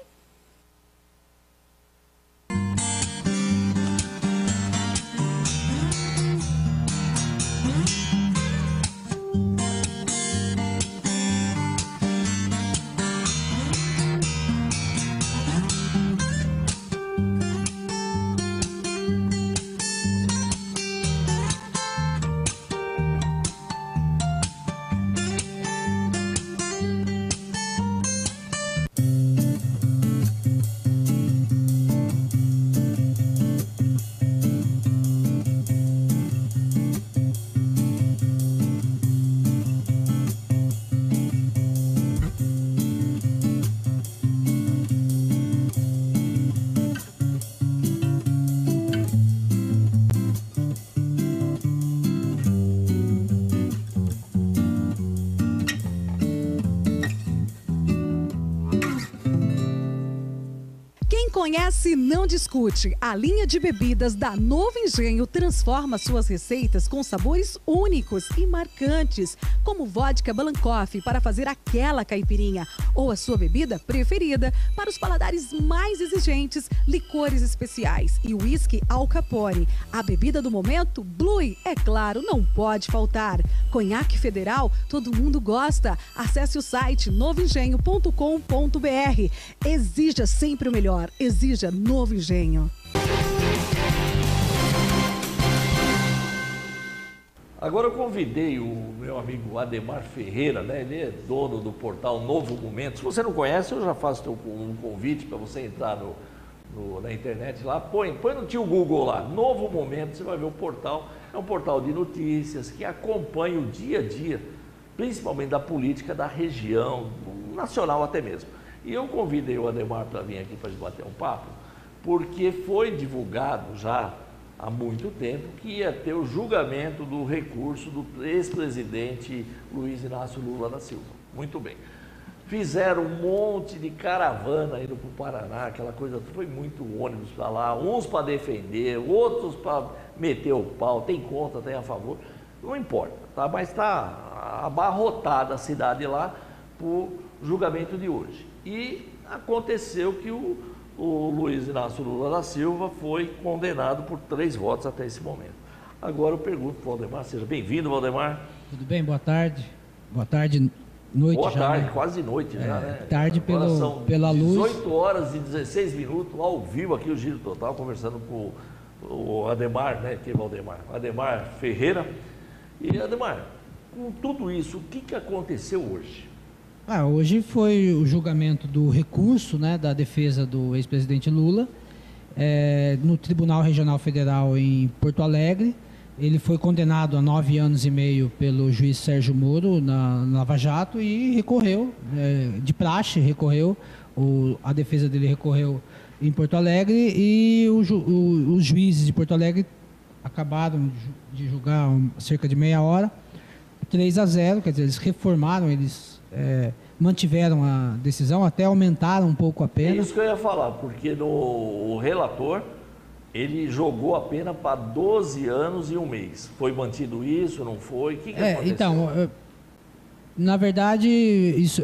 Speaker 4: Conhece, não discute. A linha de bebidas da Novo Engenho transforma suas receitas com sabores únicos e marcantes, como vodka Blancoff para fazer aquela caipirinha, ou a sua bebida preferida para os paladares mais exigentes, licores especiais e uísque Al Capone. A bebida do momento, Blue, é claro, não pode faltar. Conhaque Federal, todo mundo gosta. Acesse o site novoengenho.com.br. Exija sempre o melhor. Exija Novo Engenho.
Speaker 2: Agora eu convidei o meu amigo Ademar Ferreira, né? Ele é dono do portal Novo Momento. Se você não conhece, eu já faço um convite para você entrar na internet lá. Põe no tio Google lá, Novo Momento, você vai ver o portal. É um portal de notícias que acompanha o dia a dia, principalmente da política da região, nacional até mesmo. E eu convidei o Ademar para vir aqui para bater um papo, porque foi divulgado já há muito tempo que ia ter o julgamento do recurso do ex-presidente Luiz Inácio Lula da Silva. Muito bem. Fizeram um monte de caravana indo para o Paraná, aquela coisa, foi muito ônibus para lá, uns para defender, outros para meter o pau, tem contra, tem a favor, não importa, tá? Mas está abarrotada a cidade lá por julgamento de hoje. E aconteceu que o o Luiz Inácio Lula da Silva foi condenado por 3 votos até esse momento. Agora eu pergunto para o Valdemar, seja bem-vindo, Valdemar.
Speaker 6: Tudo bem? Boa tarde. Boa tarde, noite
Speaker 2: Boa
Speaker 6: já.
Speaker 2: tarde,
Speaker 6: Né?
Speaker 2: quase noite já, né?
Speaker 6: Tarde
Speaker 2: Agora são
Speaker 6: pela luz.
Speaker 2: 18 horas e 16 minutos, ao vivo aqui o Giro Total, conversando com o Ademar, né? Que é Valdemar? Ademar Ferreira. E Ademar, com tudo isso, o que aconteceu hoje?
Speaker 6: Hoje foi o julgamento do recurso, né, da defesa do ex-presidente Lula no Tribunal Regional Federal em Porto Alegre. Ele foi condenado a 9 anos e meio pelo juiz Sérgio Moro na Lava Jato e recorreu, de praxe, a defesa dele recorreu em Porto Alegre e os juízes de Porto Alegre acabaram de julgar cerca de meia hora, 3-0, quer dizer, eles reformaram, eles mantiveram a decisão, até aumentaram um pouco a pena.
Speaker 2: É isso que eu ia falar, porque o relator, ele jogou a pena para 12 anos e 1 mês. Foi mantido isso, não foi? O que aconteceu?
Speaker 6: Então, na verdade, isso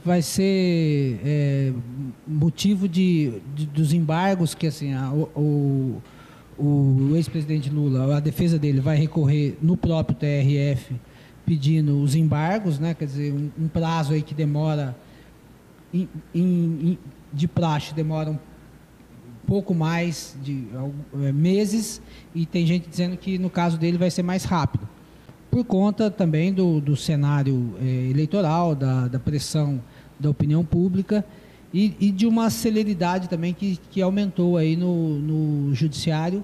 Speaker 6: vai ser motivo dos embargos que assim, o ex-presidente Lula, a defesa dele vai recorrer no próprio TRF pedindo os embargos, né? Quer dizer, um prazo aí que demora, de praxe, demora um pouco mais de meses, e tem gente dizendo que no caso dele vai ser mais rápido, por conta também do cenário eleitoral, da pressão da opinião pública e de uma celeridade também que aumentou aí no judiciário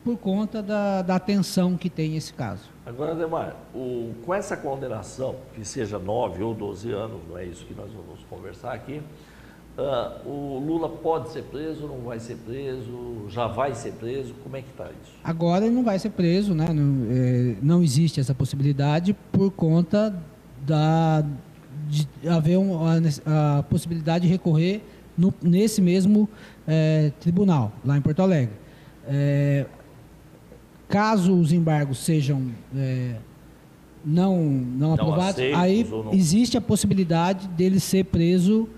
Speaker 6: por conta da atenção que tem esse caso.
Speaker 2: Agora, Ademar, com essa condenação, que seja 9 ou 12 anos, não é isso que nós vamos conversar aqui, o Lula pode ser preso, não vai ser preso, já vai ser preso, como é que está isso?
Speaker 6: Agora ele não vai ser preso, né? Não existe essa possibilidade por conta de haver a possibilidade de recorrer nesse mesmo tribunal, lá em Porto Alegre. Caso os embargos sejam não aprovados, aí existe a possibilidade dele ser preso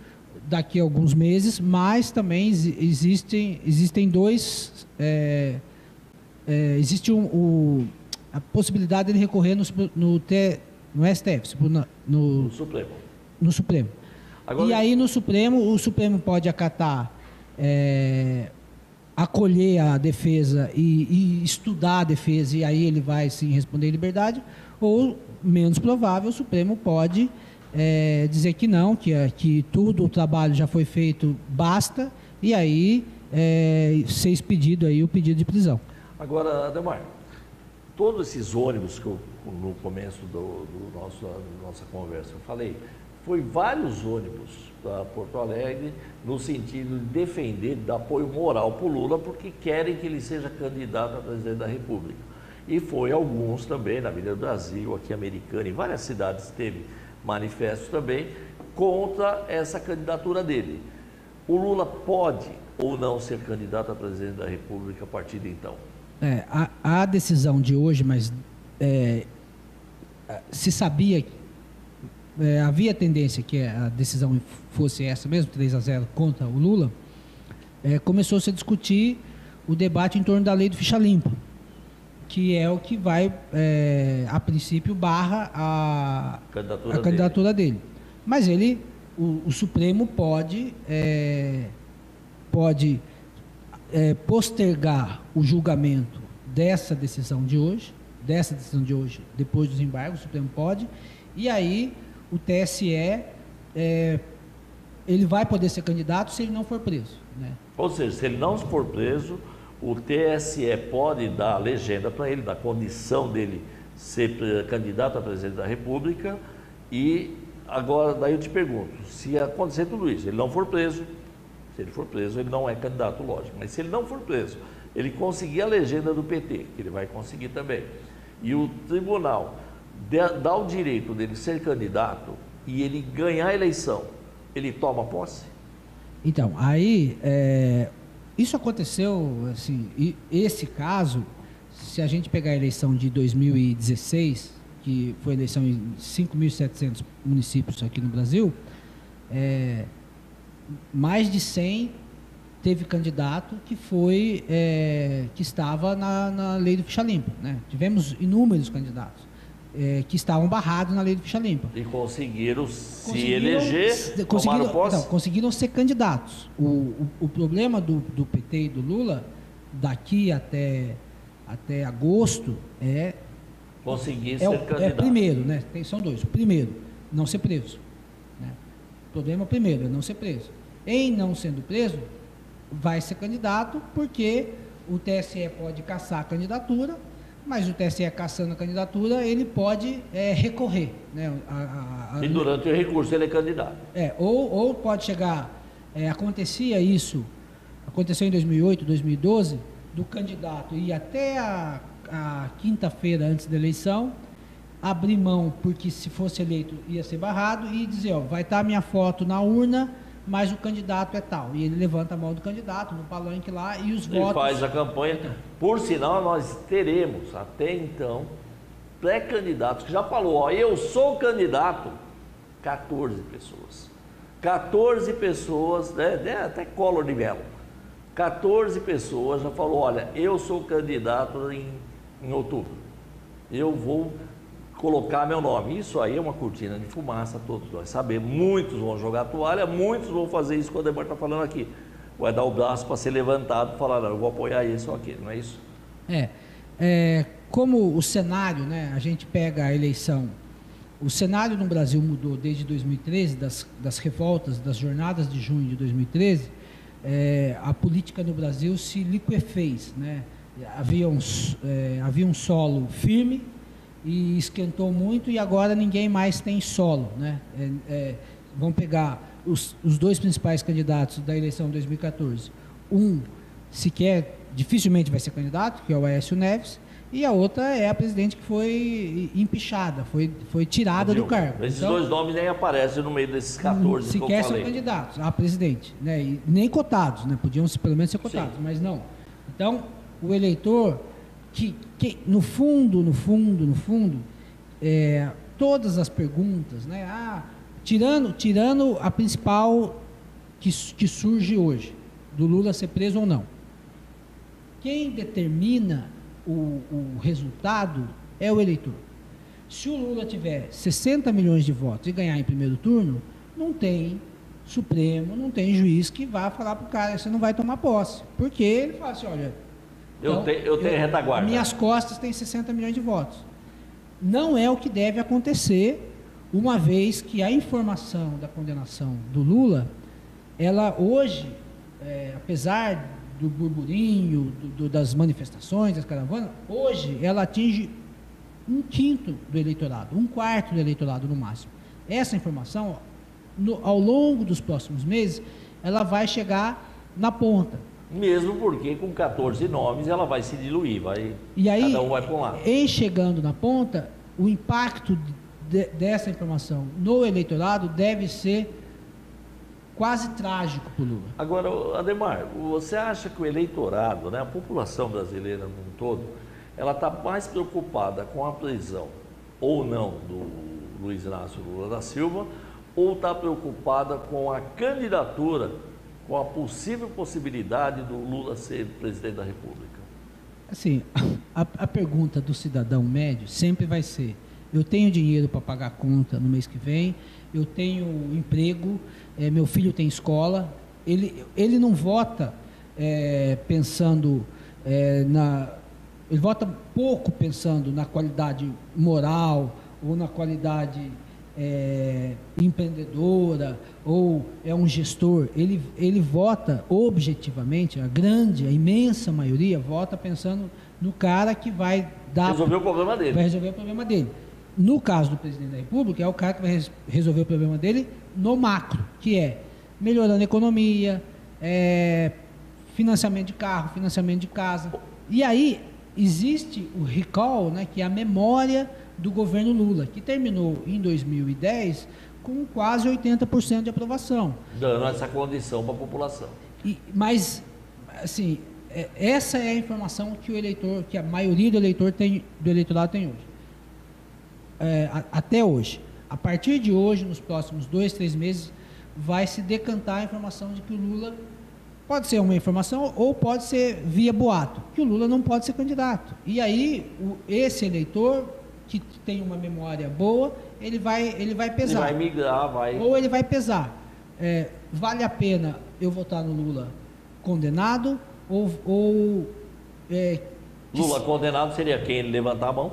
Speaker 6: daqui a alguns meses, mas também existem dois... existe a possibilidade dele recorrer no STF, no
Speaker 2: Supremo.
Speaker 6: No Supremo. Agora, e aí no Supremo, o Supremo pode acatar... acolher a defesa e estudar a defesa, e aí ele vai sim responder em liberdade, ou, menos provável, o Supremo pode dizer que não, que tudo o trabalho já foi feito, basta, e aí ser expedido aí o pedido de prisão.
Speaker 2: Agora, Ademar, todos esses ônibus que eu, no começo da nossa conversa, eu falei, foi vários ônibus para Porto Alegre no sentido de defender, dar apoio moral para o Lula, porque querem que ele seja candidato a presidente da República. E foi alguns também, na Avenida do Brasil, aqui em Americana, em várias cidades teve manifestos também contra essa candidatura dele. O Lula pode ou não ser candidato a presidente da República a partir de então?
Speaker 6: A decisão de hoje, mas se sabia que havia tendência que a decisão fosse essa mesmo, 3-0 contra o Lula, começou-se a discutir o debate em torno da lei do ficha limpa, que é o que vai, a princípio, barra a candidatura dele. Mas o Supremo pode postergar o julgamento dessa decisão de hoje, depois dos embargos, o Supremo pode, e aí o TSE, ele vai poder ser candidato se ele não for preso, né?
Speaker 2: Ou seja, se ele não for preso, o TSE pode dar a legenda para ele, da condição dele ser candidato a presidente da República, e agora, daí eu te pergunto, se acontecer tudo isso, ele não for preso, se ele for preso, ele não é candidato, lógico, mas se ele não for preso, ele conseguir a legenda do PT, que ele vai conseguir também, e o tribunal dá o direito dele ser candidato e ele ganhar a eleição, ele toma posse?
Speaker 6: Então, aí, isso aconteceu, assim, e esse caso, se a gente pegar a eleição de 2016, que foi a eleição em 5.700 municípios aqui no Brasil, mais de 100 teve candidato que foi que estava na lei do ficha limpa, né? Tivemos inúmeros candidatos que estavam barrados na lei do ficha limpa.
Speaker 2: E conseguiram se eleger, tomaram posse?
Speaker 6: Não, conseguiram ser candidatos. O problema do PT e do Lula, daqui até agosto,
Speaker 2: conseguir ser candidato.
Speaker 6: Primeiro, né? São dois. O primeiro, não ser preso. Né? O problema primeiro é não ser preso. Em não sendo preso, vai ser candidato, porque o TSE pode cassar a candidatura, mas o TSE cassando a candidatura, ele pode recorrer. Né?
Speaker 2: E durante o recurso ele é candidato.
Speaker 6: Ou pode chegar... aconteceu em 2008, 2012, do candidato ir até a quinta-feira antes da eleição, abrir mão, porque se fosse eleito ia ser barrado, e dizer, vai estar a minha foto na urna, mas o candidato é tal. E ele levanta a mão do candidato no palanque lá e os votos...
Speaker 2: Ele faz a campanha. Por sinal, nós teremos, até então, pré-candidatos que já falou, eu sou candidato, 14 pessoas. 14 pessoas, até Collor de Mello. 14 pessoas já falou, olha, eu sou candidato em outubro. Eu vou colocar meu nome. Isso aí é uma cortina de fumaça, todos nós sabemos. Muitos vão jogar toalha, muitos vão fazer isso que o Ademar está falando aqui. Vai dar o braço para ser levantado e falar, não, eu vou apoiar esse ou aquele, não é isso?
Speaker 6: Como o cenário, né, a gente pega a eleição, o cenário no Brasil mudou desde 2013, das revoltas, das jornadas de junho de 2013, a política no Brasil se liquefez, né? Havia um solo firme e esquentou muito, e agora ninguém mais tem solo, né? Vamos pegar os dois principais candidatos da eleição de 2014. Dificilmente vai ser candidato, que é o Aécio Neves, e a outra é a presidente que foi empichada, foi tirada do cargo.
Speaker 2: Esses dois nomes nem aparecem no meio desses 14 que eu falei.
Speaker 6: Sequer são candidatos a presidente, né? E nem cotados, né? Podiam pelo menos ser cotados, mas não. Então, o eleitor que no fundo, todas as perguntas, né? Tirando a principal que surge hoje, do Lula ser preso ou não. Quem determina o resultado é o eleitor. Se o Lula tiver 60 milhões de votos e ganhar em primeiro turno, não tem Supremo, não tem juiz que vá falar para o cara, você não vai tomar posse. Porque ele fala assim, olha...
Speaker 2: Eu tenho retaguarda.
Speaker 6: Minhas costas têm 60 milhões de votos. Não é o que deve acontecer, uma vez que a informação da condenação do Lula, ela hoje, apesar do burburinho, das manifestações, das caravanas, hoje ela atinge 1/5 do eleitorado, 1/4 do eleitorado no máximo. Essa informação, ao longo dos próximos meses, ela vai chegar na ponta.
Speaker 2: Mesmo porque com 14 nomes ela vai se diluir, cada um vai para um lado.
Speaker 6: E chegando na ponta, o impacto dessa informação no eleitorado deve ser quase trágico para o Lula.
Speaker 2: Agora, Ademar, você acha que o eleitorado, né, a população brasileira no todo, ela está mais preocupada com a prisão ou não do Luiz Inácio Lula da Silva, ou está preocupada com a candidatura, com a possível possibilidade do Lula ser presidente da República?
Speaker 6: Assim, a pergunta do cidadão médio sempre vai ser, eu tenho dinheiro para pagar a conta no mês que vem, eu tenho emprego, meu filho tem escola. Ele não vota pensando ele vota pouco pensando na qualidade moral ou na qualidade empreendedora, ou é um gestor. Ele vota objetivamente, a imensa maioria vota pensando no cara que vai
Speaker 2: resolver o problema dele.
Speaker 6: Vai resolver o problema dele. No caso do presidente da República, é o cara que vai resolver o problema dele no macro, que é melhorando a economia, financiamento de carro, financiamento de casa. E aí existe o recall, né, que é a memória do governo Lula, que terminou em 2010 com quase 80% de aprovação.
Speaker 2: Dando essa condição para a população.
Speaker 6: Mas, assim, essa é a informação que a maioria do eleitorado tem hoje. Até hoje. A partir de hoje, nos próximos 2, 3 meses, vai se decantar a informação de que o Lula Pode ser uma informação ou pode ser via boato, que o Lula não pode ser candidato. E aí, esse eleitor que tem uma memória boa, ele vai pesar.
Speaker 2: Ele vai migrar, vai...
Speaker 6: Ou ele vai pesar. Vale a pena eu votar no Lula condenado ou
Speaker 2: Lula condenado seria quem? Ele levantar a mão?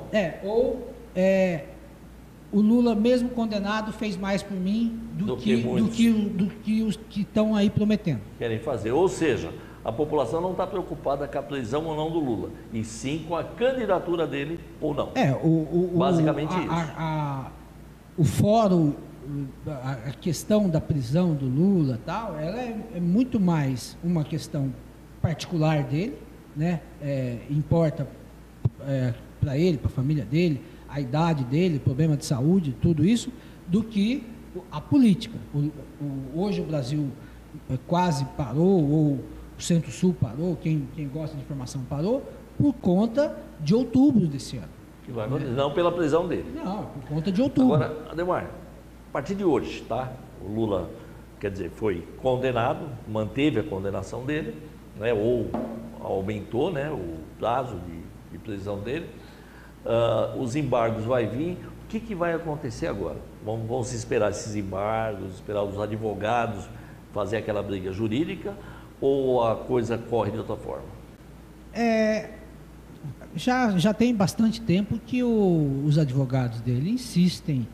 Speaker 6: O Lula, mesmo condenado, fez mais por mim do que os que estão aí prometendo.
Speaker 2: Querem fazer. Ou seja, a população não está preocupada com a prisão ou não do Lula, e sim com a candidatura dele ou não. Basicamente isso.
Speaker 6: O fórum, a questão da prisão do Lula, tal, ela é muito mais uma questão particular dele, né? Importa para ele, para a família dele, a idade dele, problema de saúde, tudo isso, do que a política. Hoje o Brasil quase parou, ou o Centro-Sul parou, quem gosta de informação parou, por conta de outubro desse ano.
Speaker 2: Que vai acontecer, não pela prisão dele.
Speaker 6: Não, por conta de outubro.
Speaker 2: Agora, Ademar, a partir de hoje, tá? O Lula, quer dizer, foi condenado, manteve a condenação dele, né? Ou aumentou, né, o prazo de prisão dele. Os embargos vai vir. O que vai acontecer agora? Vamos esperar esses embargos, esperar os advogados fazer aquela briga jurídica, ou a coisa corre de outra forma?
Speaker 6: Já tem bastante tempo que os advogados dele insistem,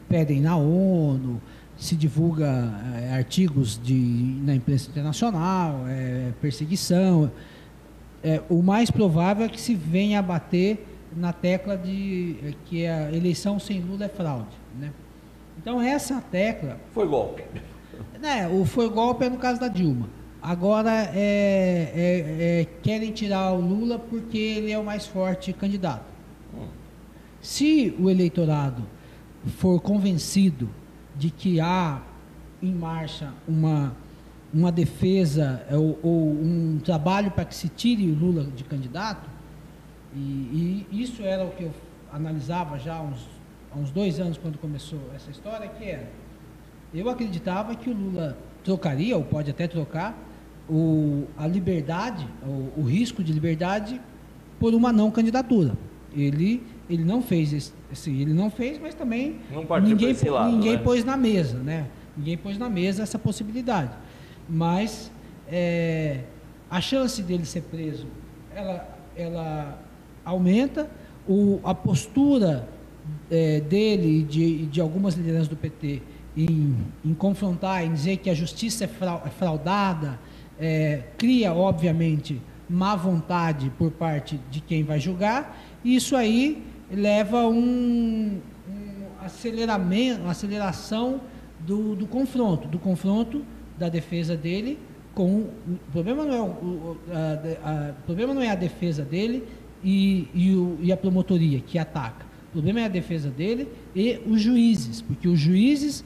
Speaker 6: pedem na ONU, se divulga artigos na imprensa internacional, perseguição. O mais provável é que se venha a bater na tecla de que a eleição sem Lula é fraude, né? Então essa tecla...
Speaker 2: Foi golpe.
Speaker 6: O foi golpe é no caso da Dilma. Agora querem tirar o Lula porque ele é o mais forte candidato. Se o eleitorado for convencido de que há em marcha uma defesa ou um trabalho para que se tire o Lula de candidato, e isso era o que eu analisava já há uns 2 anos, quando começou essa história, que eu acreditava que o Lula trocaria, ou pode até trocar, a liberdade, o risco de liberdade por uma não candidatura. Ele não fez ele não fez, mas também ninguém pôs na mesa, né? Ninguém pôs na mesa essa possibilidade. Mas a chance dele ser preso, ela aumenta. A postura dele e de algumas lideranças do PT em confrontar, em dizer que a justiça é fraudada, cria, obviamente, má vontade por parte de quem vai julgar, e isso aí leva uma aceleração do confronto da defesa dele com... O problema não é a defesa dele e a promotoria que ataca. O problema é a defesa dele e os juízes, porque os juízes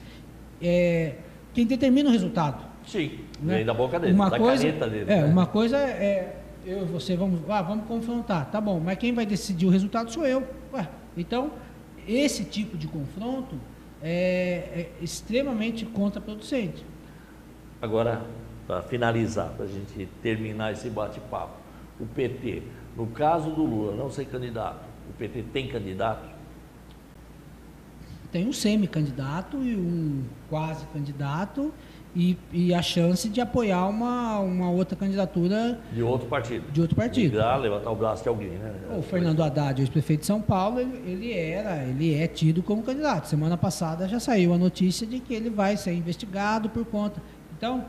Speaker 6: quem determina o resultado.
Speaker 2: Sim,
Speaker 6: né?
Speaker 2: Vem da boca dele, da caneta dele. Né?
Speaker 6: Uma coisa eu e você vamos confrontar, tá bom, mas quem vai decidir o resultado sou eu. Então, esse tipo de confronto é extremamente contraproducente.
Speaker 2: Agora, para finalizar, para a gente terminar esse bate-papo, o PT, no caso do Lula não ser candidato, o PT tem candidato?
Speaker 6: Tem um semi-candidato e um quase candidato e a chance de apoiar uma outra candidatura
Speaker 2: de outro partido.
Speaker 6: Migrar,
Speaker 2: levantar o braço de alguém, né?
Speaker 6: O Fernando Haddad, ex-prefeito de São Paulo, ele é tido como candidato. Semana passada já saiu a notícia de que ele vai ser investigado por conta. Então,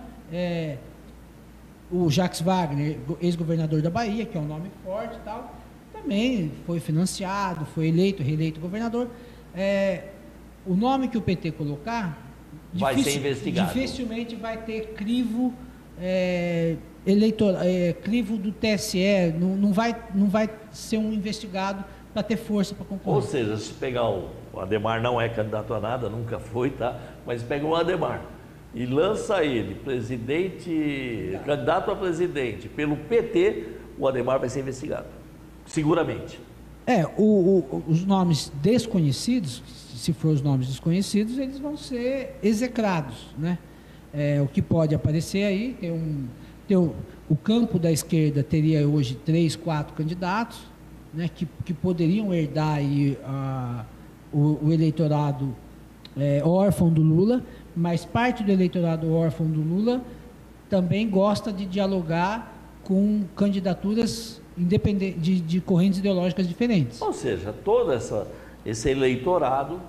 Speaker 6: o Jacques Wagner, ex-governador da Bahia, que é um nome forte e tal, também foi financiado, foi reeleito governador. O nome que o PT colocar
Speaker 2: vai ser investigado.
Speaker 6: Dificilmente vai ter crivo crivo do TSE, não vai ser um investigado para ter força para concorrer.
Speaker 2: Ou seja, se pegar o Ademar, não é candidato a nada, nunca foi, tá? Mas pega o Ademar e lança ele candidato a presidente pelo PT, o Ademar vai ser investigado, seguramente.
Speaker 6: Os nomes desconhecidos, se for os nomes desconhecidos, eles vão ser execrados, né? o que pode aparecer aí, o campo da esquerda teria hoje 3, 4 candidatos, né, que poderiam herdar aí, o eleitorado órfão do Lula, mas parte do eleitorado órfão do Lula também gosta de dialogar com candidaturas independentes de correntes ideológicas diferentes.
Speaker 2: Ou seja, todo esse eleitorado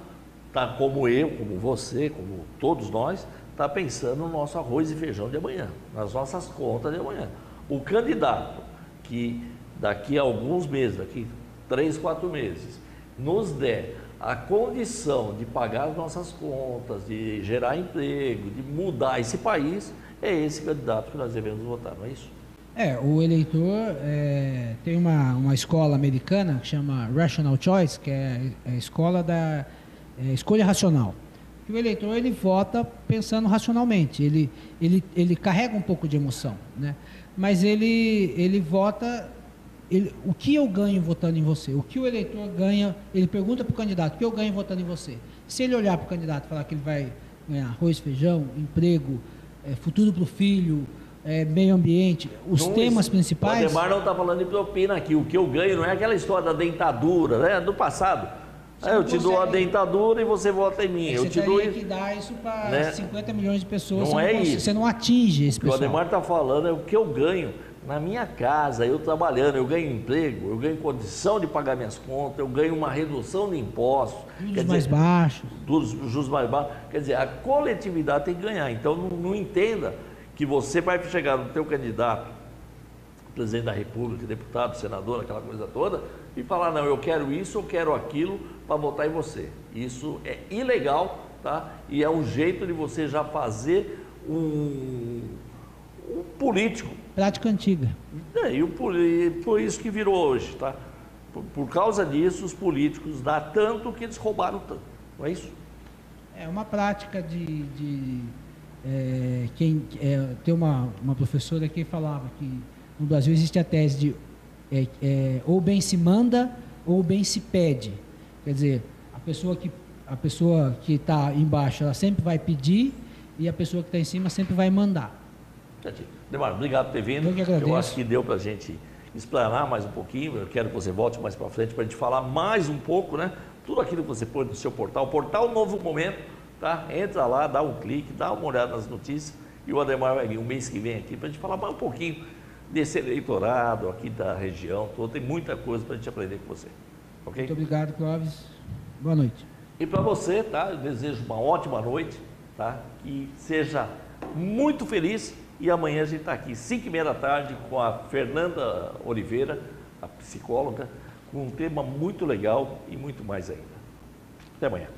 Speaker 2: está como eu, como você, como todos nós, está pensando no nosso arroz e feijão de amanhã, nas nossas contas de amanhã. O candidato que daqui a alguns meses, daqui 3, 4 meses, nos der a condição de pagar as nossas contas, de gerar emprego, de mudar esse país, é esse candidato que nós devemos votar, não é isso?
Speaker 6: O eleitor tem uma escola americana que chama Rational Choice, que é a escola da escolha racional. Que o eleitor ele vota pensando racionalmente, ele carrega um pouco de emoção, né? Mas ele vota, o que eu ganho votando em você? O que o eleitor ganha? Ele pergunta para o candidato: o que eu ganho votando em você? Se ele olhar para o candidato e falar que ele vai ganhar arroz, feijão, emprego, futuro para o filho, meio ambiente, os temas principais...
Speaker 2: O Ademar não está falando de propina aqui. O que eu ganho não é aquela história da dentadura, né? Do passado. Eu te dou a dentadura e você vota em mim.
Speaker 6: Você teria que dar isso para 50 milhões de pessoas.
Speaker 2: Não isso.
Speaker 6: Você não atinge esse pessoal.
Speaker 2: O que o Ademar está falando é o que eu ganho na minha casa, eu trabalhando, eu ganho emprego, eu ganho condição de pagar minhas contas, eu ganho uma redução de impostos.
Speaker 6: Juros mais baixos.
Speaker 2: Dos juros mais baixos. Quer dizer, a coletividade tem que ganhar. Então, não entenda que você vai chegar no teu candidato, presidente da República, deputado, senador, aquela coisa toda, e falar: não, eu quero isso, eu quero aquilo, para votar em você. Isso é ilegal, tá? E é um jeito de você já fazer um político.
Speaker 6: Prática antiga.
Speaker 2: E por isso que virou hoje, tá? Por causa disso, os políticos dá tanto que eles roubaram tanto. Não é isso?
Speaker 6: É uma prática tem uma professora que falava que no Brasil existe a tese de ou bem se manda ou bem se pede. Quer dizer, a pessoa que está embaixo, ela sempre vai pedir, e a pessoa que está em cima sempre vai mandar.
Speaker 2: Demar, obrigado por ter vindo.
Speaker 6: Eu que agradeço.
Speaker 2: Eu acho que deu para a gente explanar mais um pouquinho. Eu quero que você volte mais para frente para a gente falar mais um pouco, né? Tudo aquilo que você pôs no seu portal. Portal Novo Momento, tá? Entra lá, dá um clique, dá uma olhada nas notícias, e o Ademar vai vir um mês que vem aqui para a gente falar mais um pouquinho desse eleitorado aqui da região toda. Tem muita coisa para a gente aprender com você. Okay?
Speaker 6: Muito obrigado, Clóvis. Boa noite.
Speaker 2: E para você, tá? Eu desejo uma ótima noite, tá? Que seja muito feliz. E amanhã a gente está aqui, 5h30 da tarde, com a Fernanda Oliveira, a psicóloga, com um tema muito legal e muito mais ainda. Até amanhã.